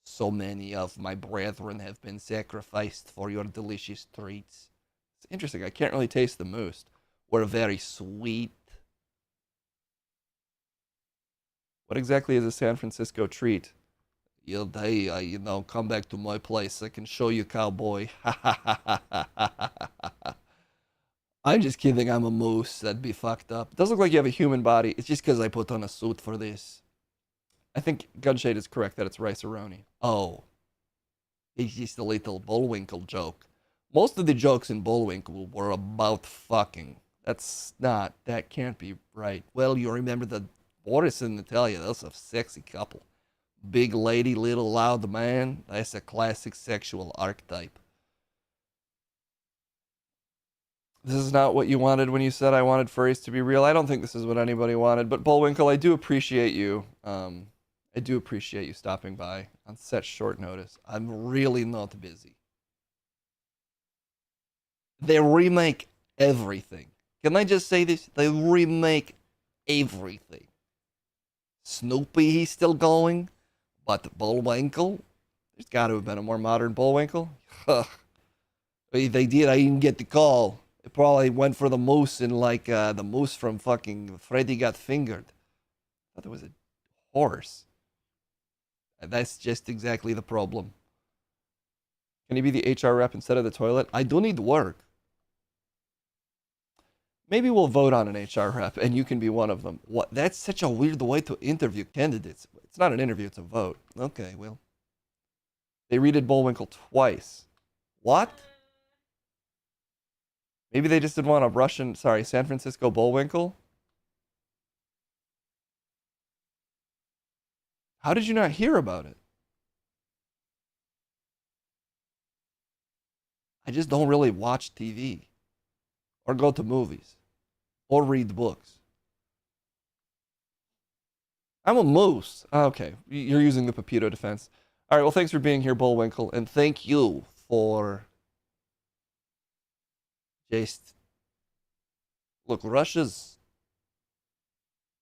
So many of my brethren have been sacrificed for your delicious treats. It's interesting. I can't really taste the mousse. We're very sweet. What exactly is a San Francisco treat? Hey, come back to my place. I can show you, cowboy. I'm just kidding. I'm a moose. That'd be fucked up. It does look like you have a human body. It's just because I put on a suit for this. I think Gunshade is correct that it's Rice-A-Roni. Oh. It's just a little Bullwinkle joke. Most of the jokes in Bullwinkle were about fucking. That can't be right. Well, you remember the Boris and Natalia, that's a sexy couple. Big lady, little loud man. That's a classic sexual archetype. This is not what you wanted when you said I wanted furries to be real. I don't think this is what anybody wanted. But Bullwinkle, I do appreciate you. I do appreciate you stopping by on such short notice. I'm really not busy. They remake everything. Can I just say this? They remake everything. Snoopy, he's still going. But Bullwinkle? There's got to have been a more modern Bullwinkle. If they did, I didn't get the call. It probably went for the moose in like the moose from fucking Freddy Got Fingered. I thought it was a horse. And that's just exactly the problem. Can you be the HR rep instead of the toilet? I do need work. Maybe we'll vote on an HR rep and you can be one of them. What? That's such a weird way to interview candidates. It's not an interview, it's a vote. Okay, well. They redid Bullwinkle twice. What? Maybe they just didn't want a San Francisco Bullwinkle? How did you not hear about it? I just don't really watch TV. Or go to movies. Or read books. I'm a moose. Okay, you're using the Pepito defense. All right, well, thanks for being here, Bullwinkle. And thank you for just... Look, Russia's...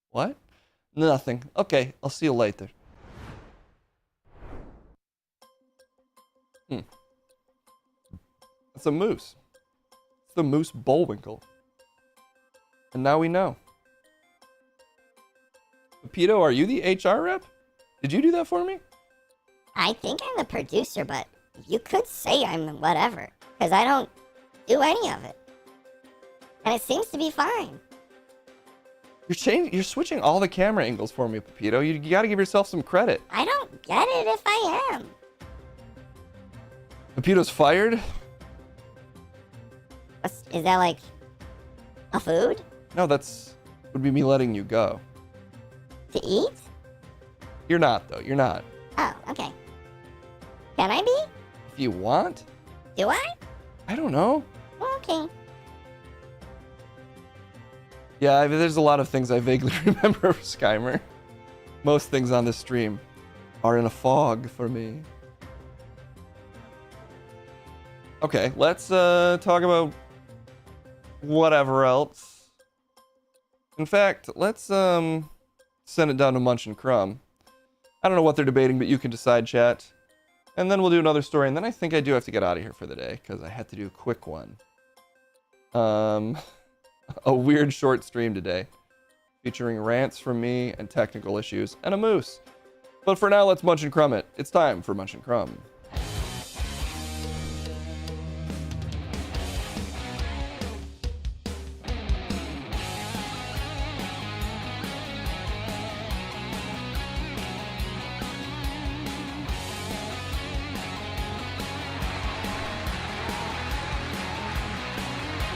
What? Nothing. Okay, I'll see you later. It's a moose. It's the moose Bullwinkle. And now we know. Pepito, are you the HR rep? Did you do that for me? I think I'm the producer, but you could say I'm whatever, because I don't do any of it. And it seems to be fine. You're switching all the camera angles for me, Pepito. You gotta give yourself some credit. I don't get it if I am. Pepito's fired? Is that like a food No, would be me letting you go. to eat? You're not, though. You're not. Oh, okay. Can I be? If you want? Do I? I don't know. Okay. Yeah, there's a lot of things I vaguely remember of Skymer. Most things on this stream are in a fog for me. Okay, let's talk about whatever else. In fact, let's send it down to Munch and Crumb. I don't know what they're debating, but you can decide, chat. And then we'll do another story, and then I think I do have to get out of here for the day, because I had to do a quick one. A weird short stream today, featuring rants from me and technical issues, and a moose. But for now, let's Munch and Crumb it. It's time for Munch and Crumb.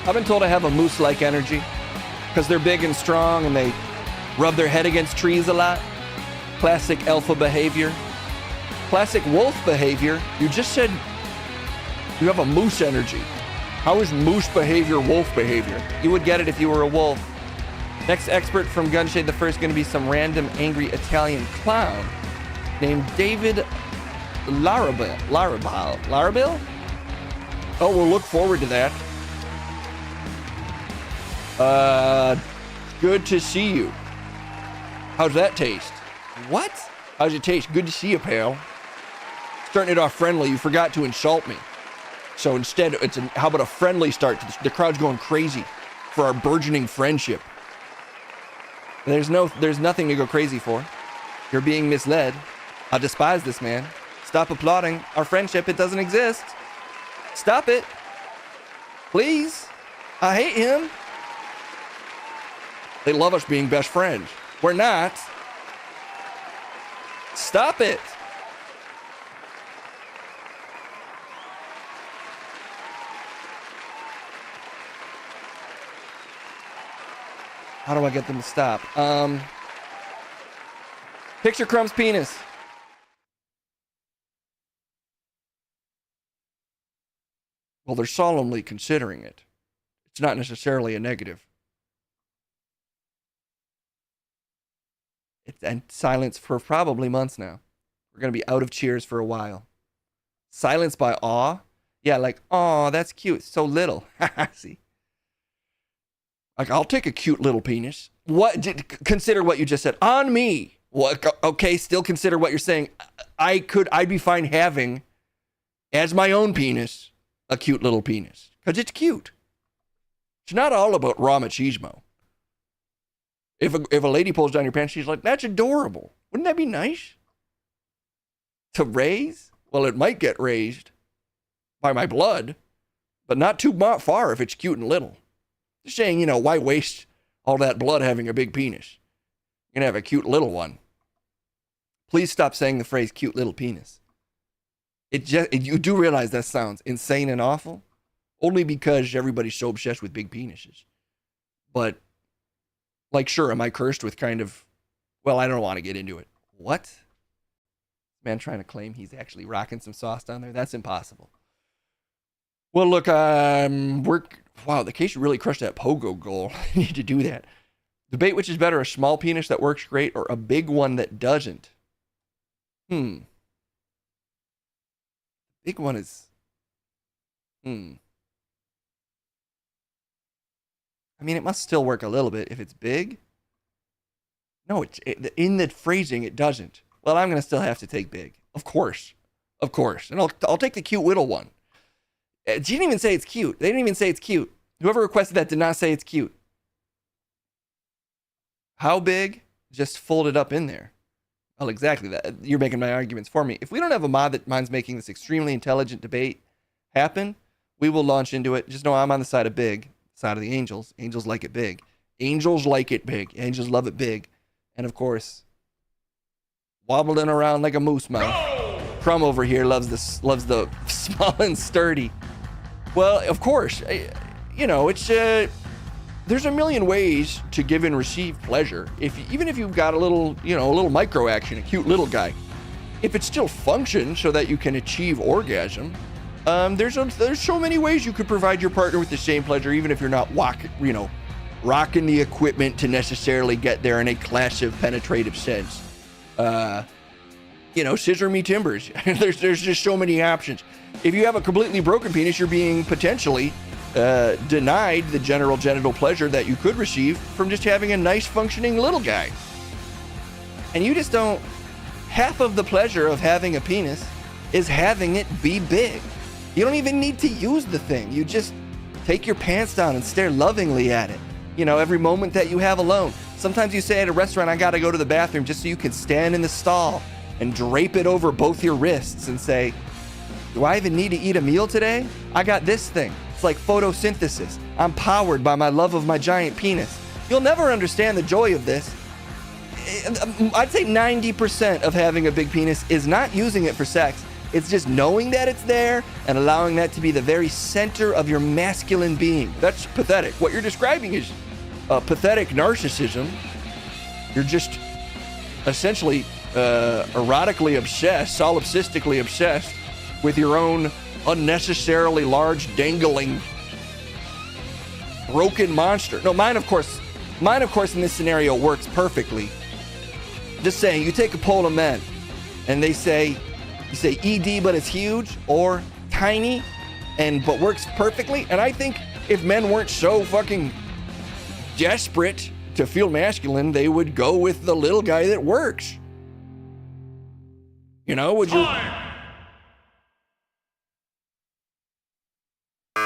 I've been told I have a moose-like energy because they're big and strong and they rub their head against trees a lot. Classic alpha behavior. Classic wolf behavior. You just said you have a moose energy. How is moose behavior wolf behavior? You would get it if you were a wolf. Next expert from Gunshade the First going to be some random angry Italian clown named David Larabil. Larabil? Oh, we'll look forward to that. Good to see you. How's that taste? What? How's it taste? Good to see you, pal. Starting it off friendly, you forgot to insult me. So instead, how about a friendly start? The crowd's going crazy for our burgeoning friendship. There's nothing to go crazy for. You're being misled. I despise this man. Stop applauding our friendship. It doesn't exist. Stop it. Please. I hate him. They love us being best friends. We're not. Stop it. How do I get them to stop? Picture Crumb's penis. Well, they're solemnly considering it. It's not necessarily a negative. And silence for probably months now. We're going to be out of cheers for a while. Silence by awe? Yeah, like, aw, that's cute. So little. See? Like, I'll take a cute little penis. Consider what you just said. On me. What? Okay, still consider what you're saying. I'd be fine having, as my own penis, a cute little penis. Because it's cute. It's not all about raw machismo. If a lady pulls down your pants, she's like, that's adorable. Wouldn't that be nice? To raise? Well, it might get raised by my blood, but not too far if it's cute and little. Just saying, why waste all that blood having a big penis? You're going to have a cute little one. Please stop saying the phrase cute little penis. You do realize that sounds insane and awful? Only because everybody's so obsessed with big penises. But, like, sure, am I cursed with kind of, well, I don't want to get into it. What? Man trying to claim he's actually rocking some sauce down there? That's impossible. Well, look, wow, the case really crushed that pogo goal. I need to do that. Debate which is better, a small penis that works great or a big one that doesn't. Big one is, I mean, it must still work a little bit if it's big. No, in the phrasing, it doesn't. Well, I'm going to still have to take big. Of course. And I'll take the cute little one. She didn't even say it's cute. They didn't even say it's cute. Whoever requested that did not say it's cute. How big? Just fold it up in there. Well, exactly that. You're making my arguments for me. If we don't have a mod that minds making this extremely intelligent debate happen, we will launch into it. Just know I'm on the side of big, side of the angels. Angels like it big. Angels like it big. Angels love it big. And of course, wobbling around like a moose mouth. Crumb over here loves the small and sturdy. Well, of course, you know, it's there's a million ways to give and receive pleasure. Even if you've got a little, you know, a little micro action, a cute little guy, if it still functions so that you can achieve orgasm, there's so many ways you could provide your partner with the same pleasure, even if you're not rocking the equipment to necessarily get there in a classic penetrative sense. You know, scissor me timbers. there's just so many options. If you have a completely broken penis, you're being potentially denied the general genital pleasure that you could receive from just having a nice functioning little guy. And you just don't. Half of the pleasure of having a penis is having it be big. You don't even need to use the thing. You just take your pants down and stare lovingly at it. You know, every moment that you have alone. Sometimes you say at a restaurant, I gotta go to the bathroom, just so you can stand in the stall and drape it over both your wrists and say, do I even need to eat a meal today? I got this thing. It's like photosynthesis. I'm powered by my love of my giant penis. You'll never understand the joy of this. I'd say 90% of having a big penis is not using it for sex. It's just knowing that it's there and allowing that to be the very center of your masculine being. That's pathetic. What you're describing is pathetic narcissism. You're just essentially erotically obsessed, solipsistically obsessed with your own unnecessarily large, dangling, broken monster. No, mine, of course, in this scenario works perfectly. Just saying, you take a poll of men and you say ED but it's huge, or tiny but works perfectly. And I think if men weren't so fucking desperate to feel masculine, they would go with the little guy that works. You know, would you?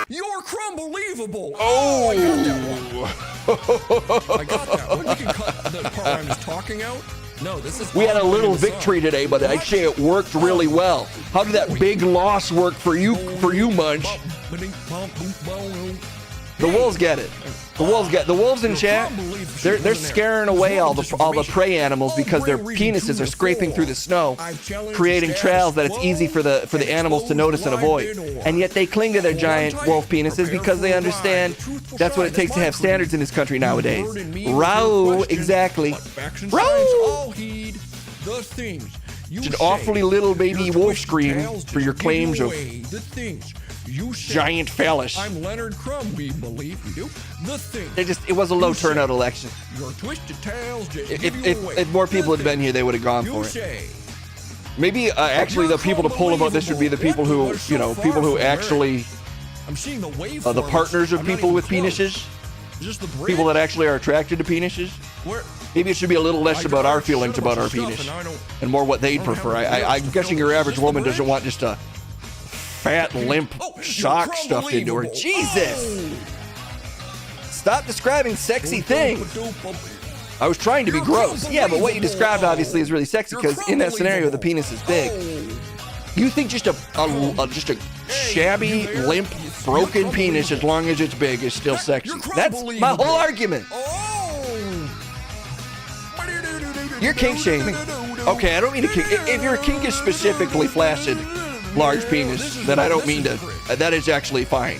You're Crumbelievable! Oh! I got that one. I got that one. You can cut the part I'm just talking out. No, this is. We had a little victory today, but I'd say it worked really well. How did that big loss work for you, Munch? The wolves get it. The wolves in chat. They're scaring away all the prey animals because their penises are scraping through the snow, creating trails that it's easy for the animals to notice and avoid. And yet they cling to their giant wolf penises because they understand that's what it takes to have standards in this country nowadays. Row, exactly. Row. It's an awfully little baby wolf scream for your claims of giant phallus. I'm Leonard Crumb, we believe we do. The thing. It was a low turnout election. Your twisted tails just give you away. If more people had been here, they would have gone for it. Maybe actually the people to poll about this would be the people who, you know, people who actually I'm seeing the wave. the partners of people with penises, people that actually are attracted to penises. Maybe it should be a little less about our feelings about our penis and more what they'd prefer. I'm guessing your average woman doesn't want just a fat, limp sock stuffed into her. Jesus! Stop describing sexy things. I was trying to be gross. Yeah, but what you described obviously is really sexy because in that scenario the penis is big. You think just a shabby, limp, broken penis, as long as it's big, is still sexy? That's my whole argument. You're kink shaming. Okay, I don't mean to kink. If your kink is specifically flaccid, large penis, then I don't mean to. That is actually fine.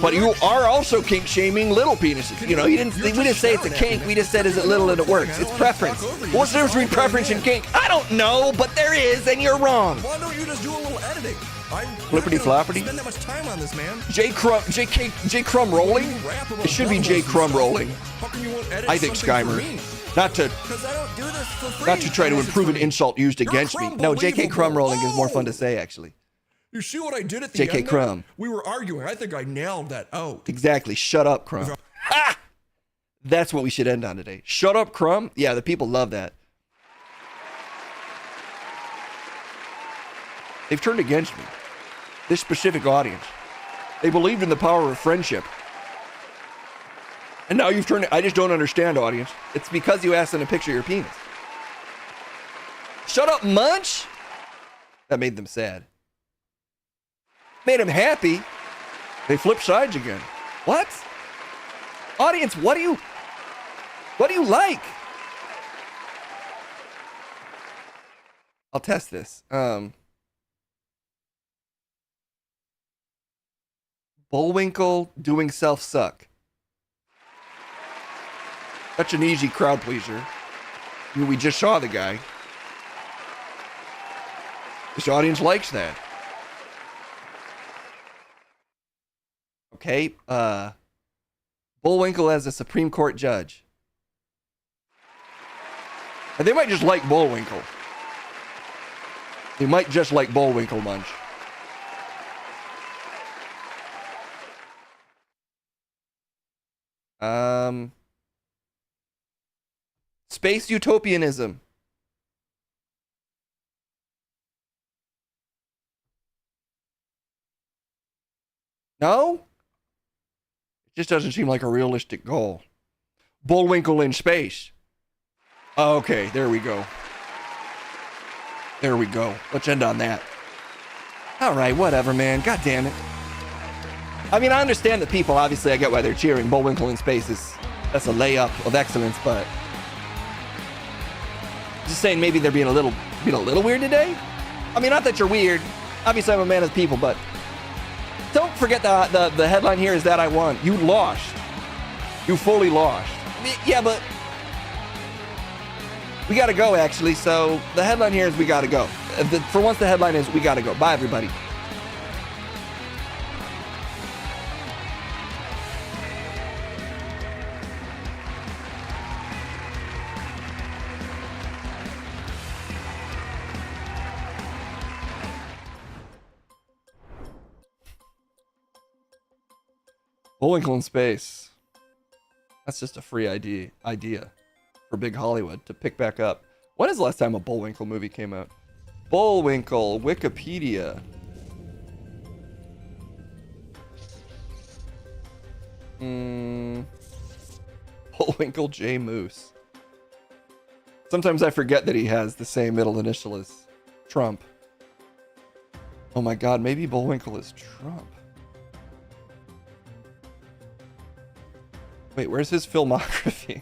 But you are also kink shaming little penises. You know, we didn't say it's a kink. We just said is it little and it works. It's preference. What's the difference between preference and kink? I don't know, but there is, and you're wrong. Why don't you just do a little editing? Flippity floppity. Spend that much time on this, man. J Crumb rolling. It should be J Crumb rolling. I think Skymer. Not to try to improve an insult used against me. No, J.K. Crumb rolling is more fun to say, actually. You see what I did at the J.K. end? Crumb. We were arguing. I think I nailed that out. Exactly. Shut up, Crumb. Ha! That's what we should end on today. Shut up, Crumb. Yeah, the people love that. They've turned against me. This specific audience. They believed in the power of friendship. And now you've turned it. I just don't understand, audience. It's because you asked them to picture your penis. Shut up, Munch! That made them sad. Made them happy. They flip sides again. What? Audience, what do you like? I'll test this. Bullwinkle doing self-suck. Such an easy crowd pleaser. I mean, we just saw the guy. This audience likes that. Okay, Bullwinkle as a Supreme Court judge. And they might just like Bullwinkle. They might just like Bullwinkle Munch. Space utopianism. No? It just doesn't seem like a realistic goal. Bullwinkle in space. Okay, there we go. There we go. Let's end on that. All right, whatever, man. God damn it. I mean, I understand the people. Obviously, I get why they're cheering. Bullwinkle in space that's a layup of excellence, but just saying maybe they're being a little weird today. I mean, not that you're weird. Obviously, I'm a man of the people, but don't forget the headline here is that I won. You lost. You fully lost. Yeah, but we got to go, actually. So the headline here is we got to go. For once, the headline is we got to go. Bye, everybody. Bullwinkle in space. That's just a free idea for Big Hollywood to pick back up. When is the last time a Bullwinkle movie came out? Bullwinkle, Wikipedia. Bullwinkle J. Moose. Sometimes I forget that he has the same middle initial as Trump. Oh my god, maybe Bullwinkle is Trump. Wait, where's his filmography?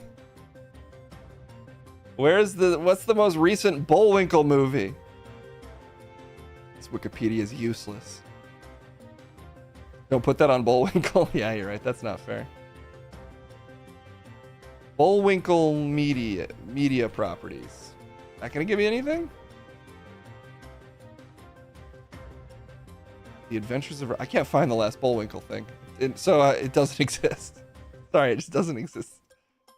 What's the most recent Bullwinkle movie? This Wikipedia is useless. Don't put that on Bullwinkle. Yeah, you're right. That's not fair. Bullwinkle media properties. Not gonna give you anything? The Adventures of... I can't find the last Bullwinkle thing. So it doesn't exist. Sorry, it just doesn't exist.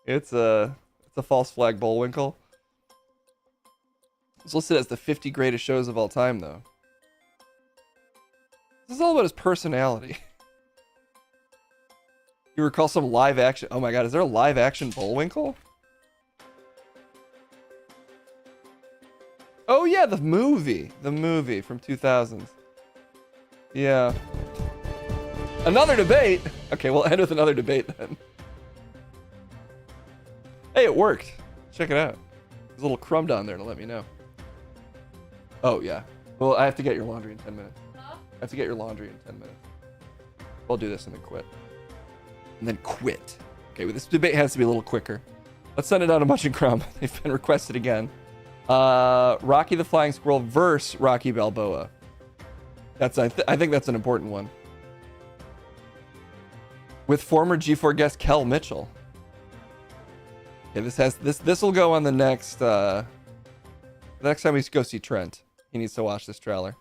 It's a false flag Bullwinkle. It's listed as the 50 greatest shows of all time, though. This is all about his personality. You recall some live action... Oh my god, is there a live action Bullwinkle? Oh yeah, the movie. The movie from 2000s. Yeah. Another debate? Okay, we'll end with another debate then. Hey, it worked. Check it out. There's a little crumb down there to let me know. Oh, yeah. Well, I have to get your laundry in 10 minutes. Huh? I have to get your laundry in 10 minutes. I'll do this and then quit. And then quit. Okay, well, this debate has to be a little quicker. Let's send it out to Munch and Crumb. They've been requested again. Rocky the Flying Squirrel versus Rocky Balboa. I think that's an important one. With former G4 guest Kel Mitchell. Okay, this will go on the next time we go see Trent. He needs to watch this trailer.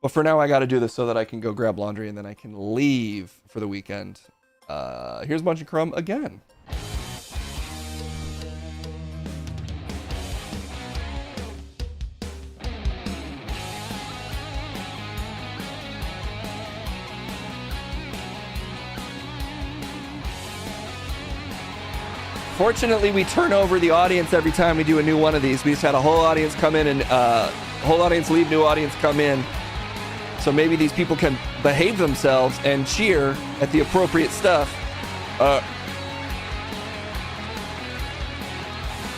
But for now, I got to do this so that I can go grab laundry and then I can leave for the weekend. Here's Munch and Crumb again. Fortunately, we turn over the audience every time we do a new one of these. We just had a whole audience come in and whole audience leave, new audience come in. So maybe these people can behave themselves and cheer at the appropriate stuff.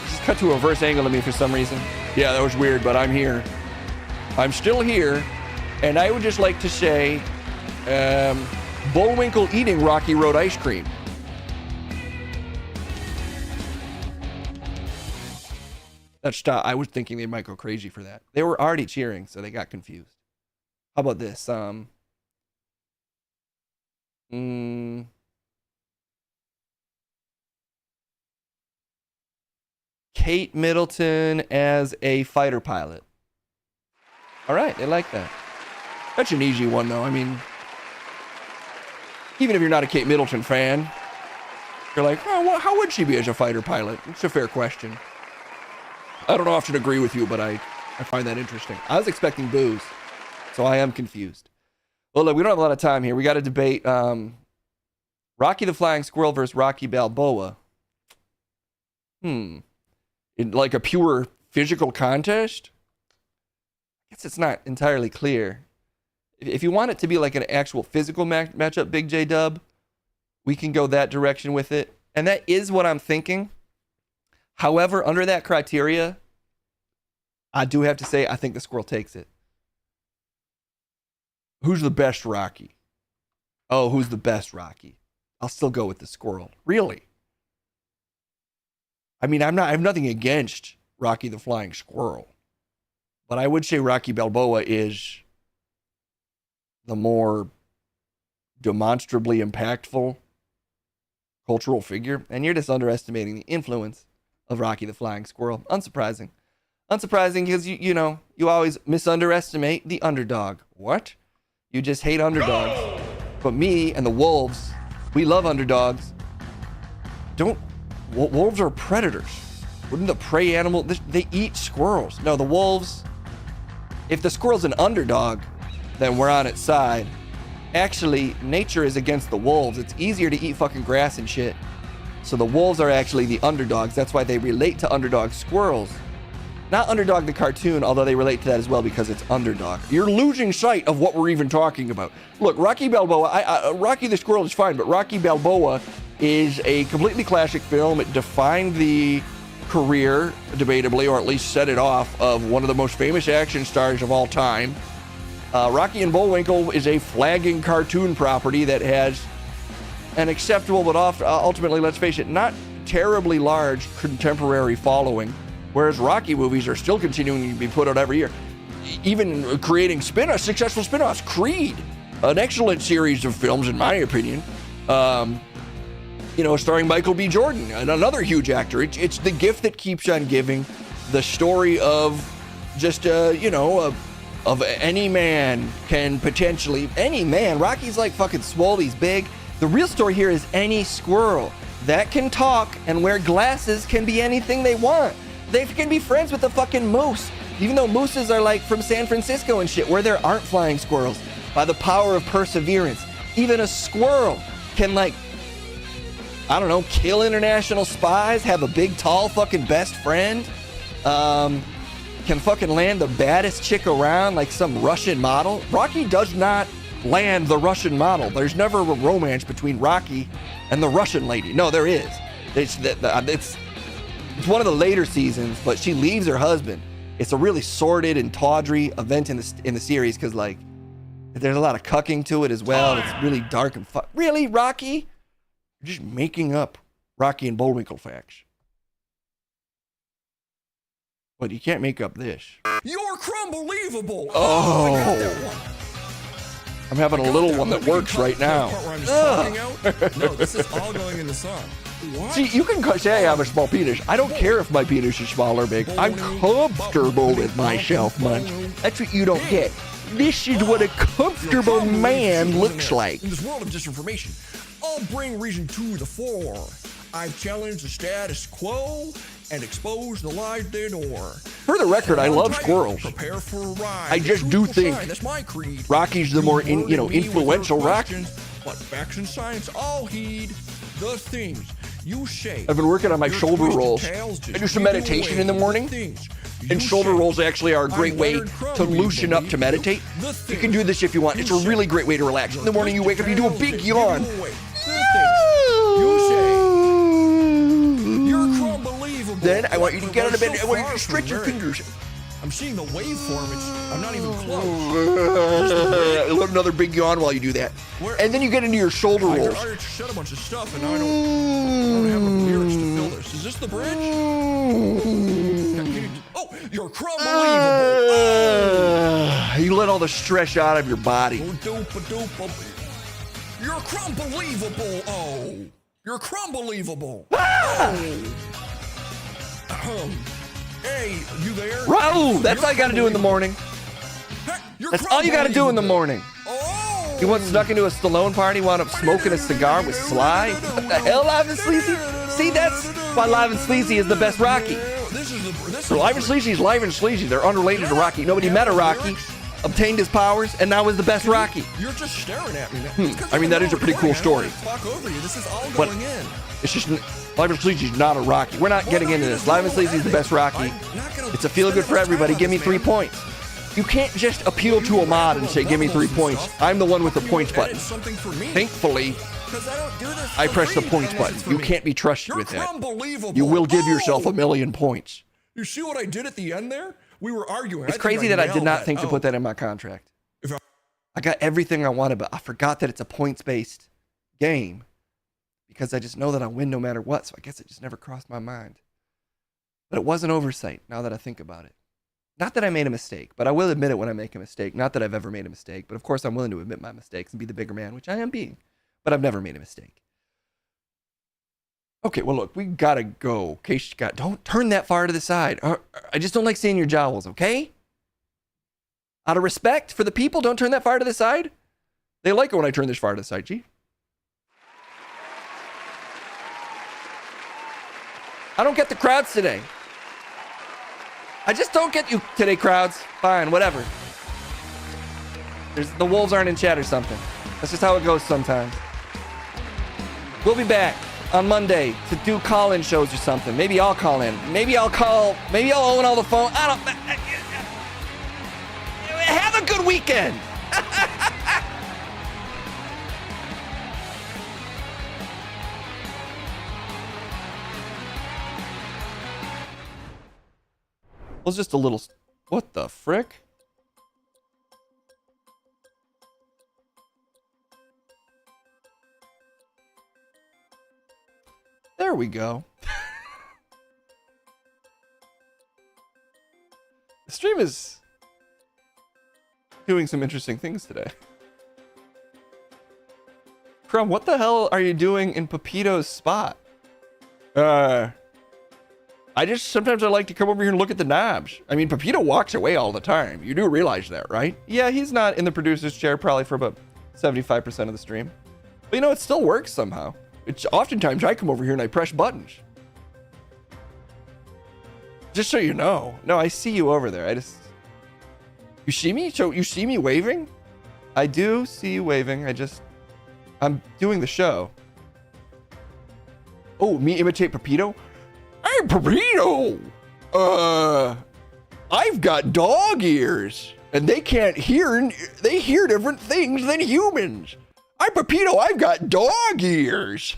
Just cut to a reverse angle of me for some reason. Yeah, that was weird, but I'm here. I'm still here. And I would just like to say, Bullwinkle eating Rocky Road ice cream. That stop. I was thinking they might go crazy for that. They were already cheering, so they got confused. How about this? Kate Middleton as a fighter pilot. All right, they like that. That's an easy one, though. I mean, even if you're not a Kate Middleton fan, you're like, oh, well, how would she be as a fighter pilot? It's a fair question. I don't often agree with you, but I find that interesting. I was expecting boos, so I am confused. Well, look, we don't have a lot of time here. We got to debate Rocky the Flying Squirrel versus Rocky Balboa. In like a pure physical contest? I guess it's not entirely clear. If you want it to be like an actual physical matchup, Big J Dub, we can go that direction with it. And that is what I'm thinking. However, under that criteria, I do have to say, I think the squirrel takes it. Who's the best Rocky? Oh, who's the best Rocky? I'll still go with the squirrel. Really? I mean, I have nothing against Rocky the Flying Squirrel, but I would say Rocky Balboa is the more demonstrably impactful cultural figure, and you're just underestimating the influence of Rocky the Flying Squirrel. Unsurprising. Unsurprising because, you always misunderestimate the underdog. What? You just hate underdogs. But me and the wolves, we love underdogs. Wolves are predators. Wouldn't the prey animal, they eat squirrels. No, the wolves, if the squirrel's an underdog, then we're on its side. Actually, nature is against the wolves. It's easier to eat fucking grass and shit. So the wolves are actually the underdogs. That's why they relate to underdog squirrels. Not Underdog the cartoon, although they relate to that as well because it's Underdog. You're losing sight of what we're even talking about. Look, Rocky Balboa, Rocky the Squirrel is fine, but Rocky Balboa is a completely classic film. It defined the career, debatably, or at least set it off, of one of the most famous action stars of all time. Rocky and Bullwinkle is a flagging cartoon property that has an acceptable, but ultimately, let's face it, not terribly large contemporary following. Whereas Rocky movies are still continuing to be put out every year. Even creating successful spin-offs. Creed, an excellent series of films, in my opinion. Starring Michael B. Jordan, another huge actor. It's the gift that keeps on giving. The story of just, of any man can potentially, any man. Rocky's like fucking swole, he's big. The real story here is any squirrel that can talk and wear glasses can be anything they want. They can be friends with the fucking moose, even though mooses are like from San Francisco and shit, where there aren't flying squirrels. By the power of perseverance, even a squirrel can, like, I don't know, kill international spies, have a big, tall fucking best friend, can fucking land the baddest chick around like some Russian model. Rocky does not land the Russian model. There's never a romance between Rocky and the Russian lady. No, there is. It's one of the later seasons, but she leaves her husband. It's a really sordid and tawdry event in the series because, like, there's a lot of cucking to it as well. It's really dark and Really, Rocky? You're just making up Rocky and Bullwinkle facts. But you can't make up this. You're crumbelievable. Oh. I got that one. I'm having a little one that works right now. No, this is all going in the song. What? See, you can say I have a small penis. I don't care if my penis is small or big. I'm comfortable with myself, Munch. That's what you don't get. This is what a comfortable man looks like. In this world of disinformation, I'll bring reason to the fore. I've challenged the status quo and exposed the lies they ignore. For the record, I love squirrels. Prepare for a ride. I just do think that's my creed. Rocky's the more influential Rocky. But facts and science all heed the things you say. I've been working on my Your shoulder twisted rolls. tales I just do some give meditation away in the morning. things And you shoulder say. rolls actually are a great I'm way Leonard to Crumb, loosen up to believe meditate. the You can do this if you want. you It's a say. really great way to relax. In the morning you wake up, you do a big Tales yawn. that give away the things you say. You're crumbelievable. Then I want you to get out of bed. So I want you far to stretch your from fingers. I'm seeing the waveform. I'm not even close. Another big yawn while you do that. And then you get into your shoulder I rolls. already said a bunch of stuff, and I don't have enough lyrics to fill this. Is this the bridge? You're crumbelievable. You let all the stress out of your body. You're crumbelievable. Oh, you're crumbelievable. Hey, you there? Raul, that's all you gotta do in the morning. You're That's all you gotta do in the morning. Oh. You once snuck into a Stallone party, wound up smoking a cigar with Sly. What the hell, Live and Sleazy? See, that's why Live and Sleazy is the best Rocky. So Live and Sleazy is Live and Sleazy. They're unrelated to Rocky. Nobody met a Rocky, obtained his powers, and now is the best Rocky. You're just staring at me now. I mean, that is a pretty cool story. Talk over you. This is all But going in. it's just Live and Sleazy is not a Rocky. We're not getting into this. Live and Sleazy is the best Rocky. It's a feel good for everybody. Give me 3 points. You can't just appeal to a mod and say, give me 3 points. I'm the one with the points button. Thankfully, I press the points button. You can't be trusted with that. You will give yourself 1,000,000 points. You see what I did at the end there? We were arguing. It's crazy that I did not think to put that in my contract. I got everything I wanted, but I forgot that it's a points-based game because I just know that I win no matter what, so I guess it just never crossed my mind. But it was an oversight, now that I think about it. Not that I made a mistake, but I will admit it when I make a mistake. Not that I've ever made a mistake, but of course I'm willing to admit my mistakes and be the bigger man, which I am being. But I've never made a mistake. Okay, well look, we gotta go. Don't turn that far to the side. I just don't like seeing your jowls, okay? Out of respect for the people, don't turn that far to the side. They like it when I turn this far to the side, G. I don't get the crowds today. I just don't get you today, crowds. Fine, whatever. The wolves aren't in chat or something. That's just how it goes sometimes. We'll be back on Monday to do call-in shows or something. Maybe I'll call in. Maybe I'll own all the phone. I don't. Have a good weekend. Was just a little. What the frick? There we go. The stream is doing some interesting things today. Crumb, what the hell are you doing in Pepito's spot? Sometimes I like to come over here and look at the knobs. I mean, Pepito walks away all the time. You do realize that, right? Yeah, he's not in the producer's chair probably for about 75% of the stream. But you know, it still works somehow. It's oftentimes I come over here and I press buttons. Just so you know. No, I see you over there. You see me? So you see me waving? I do see you waving. I'm doing the show. Oh, me imitate Pepito? Hey, Pepito! I've got dog ears, and they can't hear, they hear different things than humans. I'm Pepito, I've got dog ears.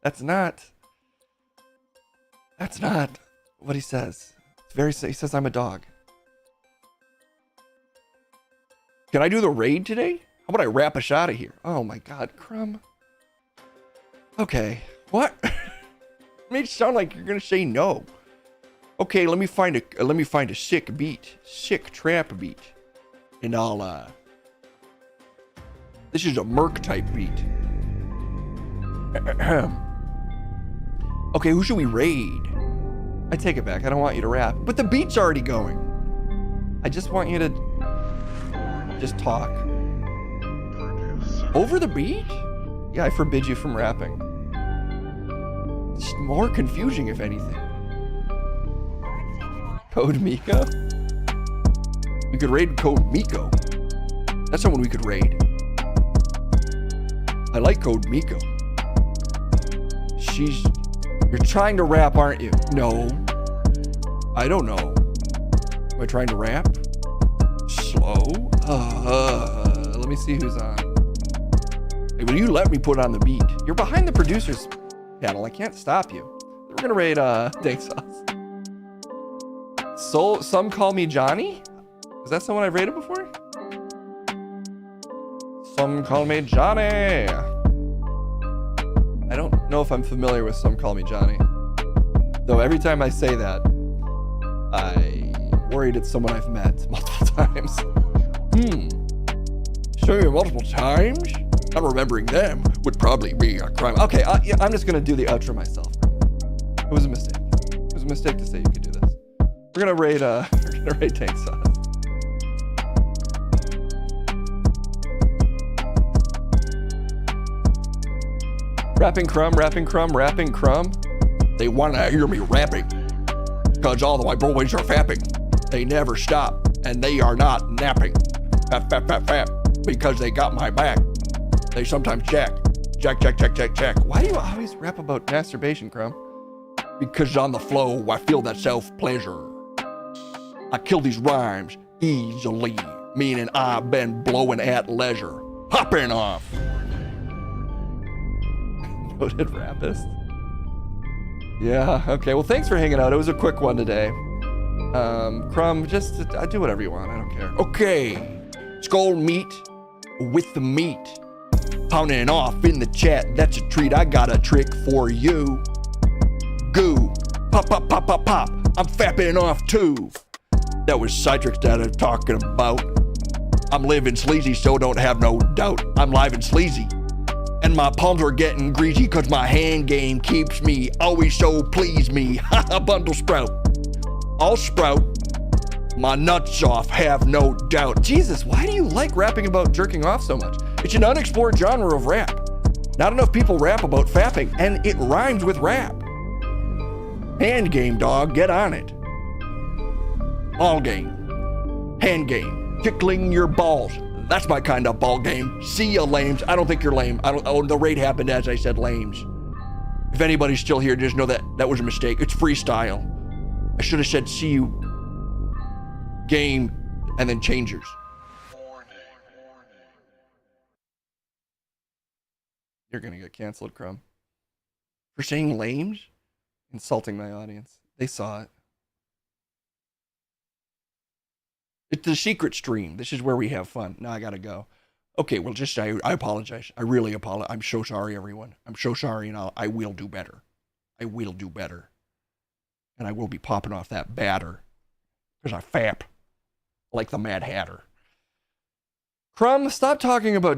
That's not what he says. He says I'm a dog. Can I do the raid today? How about I wrap a shot of here? Oh my God, Crumb. Okay, what? It made it sound like you're gonna say no. Okay, let me find a sick beat, sick trap beat, and I'll This is a Merc type beat. Okay, who should we raid? I take it back. I don't want you to rap, but the beat's already going. I just want you to just talk over the beat. Yeah, I forbid you from rapping. It's more confusing, if anything. Code Miko? We could raid Code Miko. That's someone we could raid. I like Code Miko. You're trying to rap, aren't you? No. I don't know. Am I trying to rap? Slow? Let me see who's on. Hey, will you let me put on the beat? You're behind the producer's panel. I can't stop you. We're gonna raid Dank Sauce. Some call me Johnny? Is that someone I've raided before? Some call me Johnny. I don't know if I'm familiar with Some Call Me Johnny. Though every time I say that, I worried it's someone I've met multiple times. Showing you multiple times? Not remembering them would probably be a crime. Okay, yeah, I'm just gonna do the outro myself. It was a mistake. It was a mistake to say you could do this. We're gonna rate Tank Sauce. Rapping crumb. They wanna hear me rapping. Cause all the white boys are fapping. They never stop, and they are not napping. Fap, because they got my back. They sometimes jack. Why do you always rap about masturbation, Crumb? Because on the flow, I feel that self-pleasure. I kill these rhymes easily, meaning I've been blowing at leisure. Hopping off. Noted rapist. Yeah, okay. Well, thanks for hanging out. It was a quick one today. Crumb, just do whatever you want. I don't care. Okay. Skull meat with the meat. Pounding off in the chat. That's a treat. I got a trick for you. Goo. Pop. I'm fapping off too. That was Citrix that I'm talking about. I'm living sleazy, so don't have no doubt. I'm live and sleazy. And my palms are getting greasy cause my hand game keeps me always so please me. Haha, bundle sprout. I'll sprout my nuts off, have no doubt. Jesus, why do you like rapping about jerking off so much? It's an unexplored genre of rap. Not enough people rap about fapping, and it rhymes with rap. Hand game, dog, get on it. Ball game. Hand game. Tickling your balls. That's my kind of ball game. See ya, lames. I don't think you're lame. The raid happened as I said lames. If anybody's still here, just know that that was a mistake. It's freestyle. I should have said see you, game, and then changers. You're gonna get canceled, Crumb. For saying lames? Insulting my audience. They saw it. It's the secret stream. This is where we have fun. Now I gotta go. Okay, well, just I apologize. I really apologize. I'm so sorry, everyone. I'm so sorry, and I will do better. I will do better. And I will be popping off that batter. Because I fap. Like the Mad Hatter. Crumb, stop talking about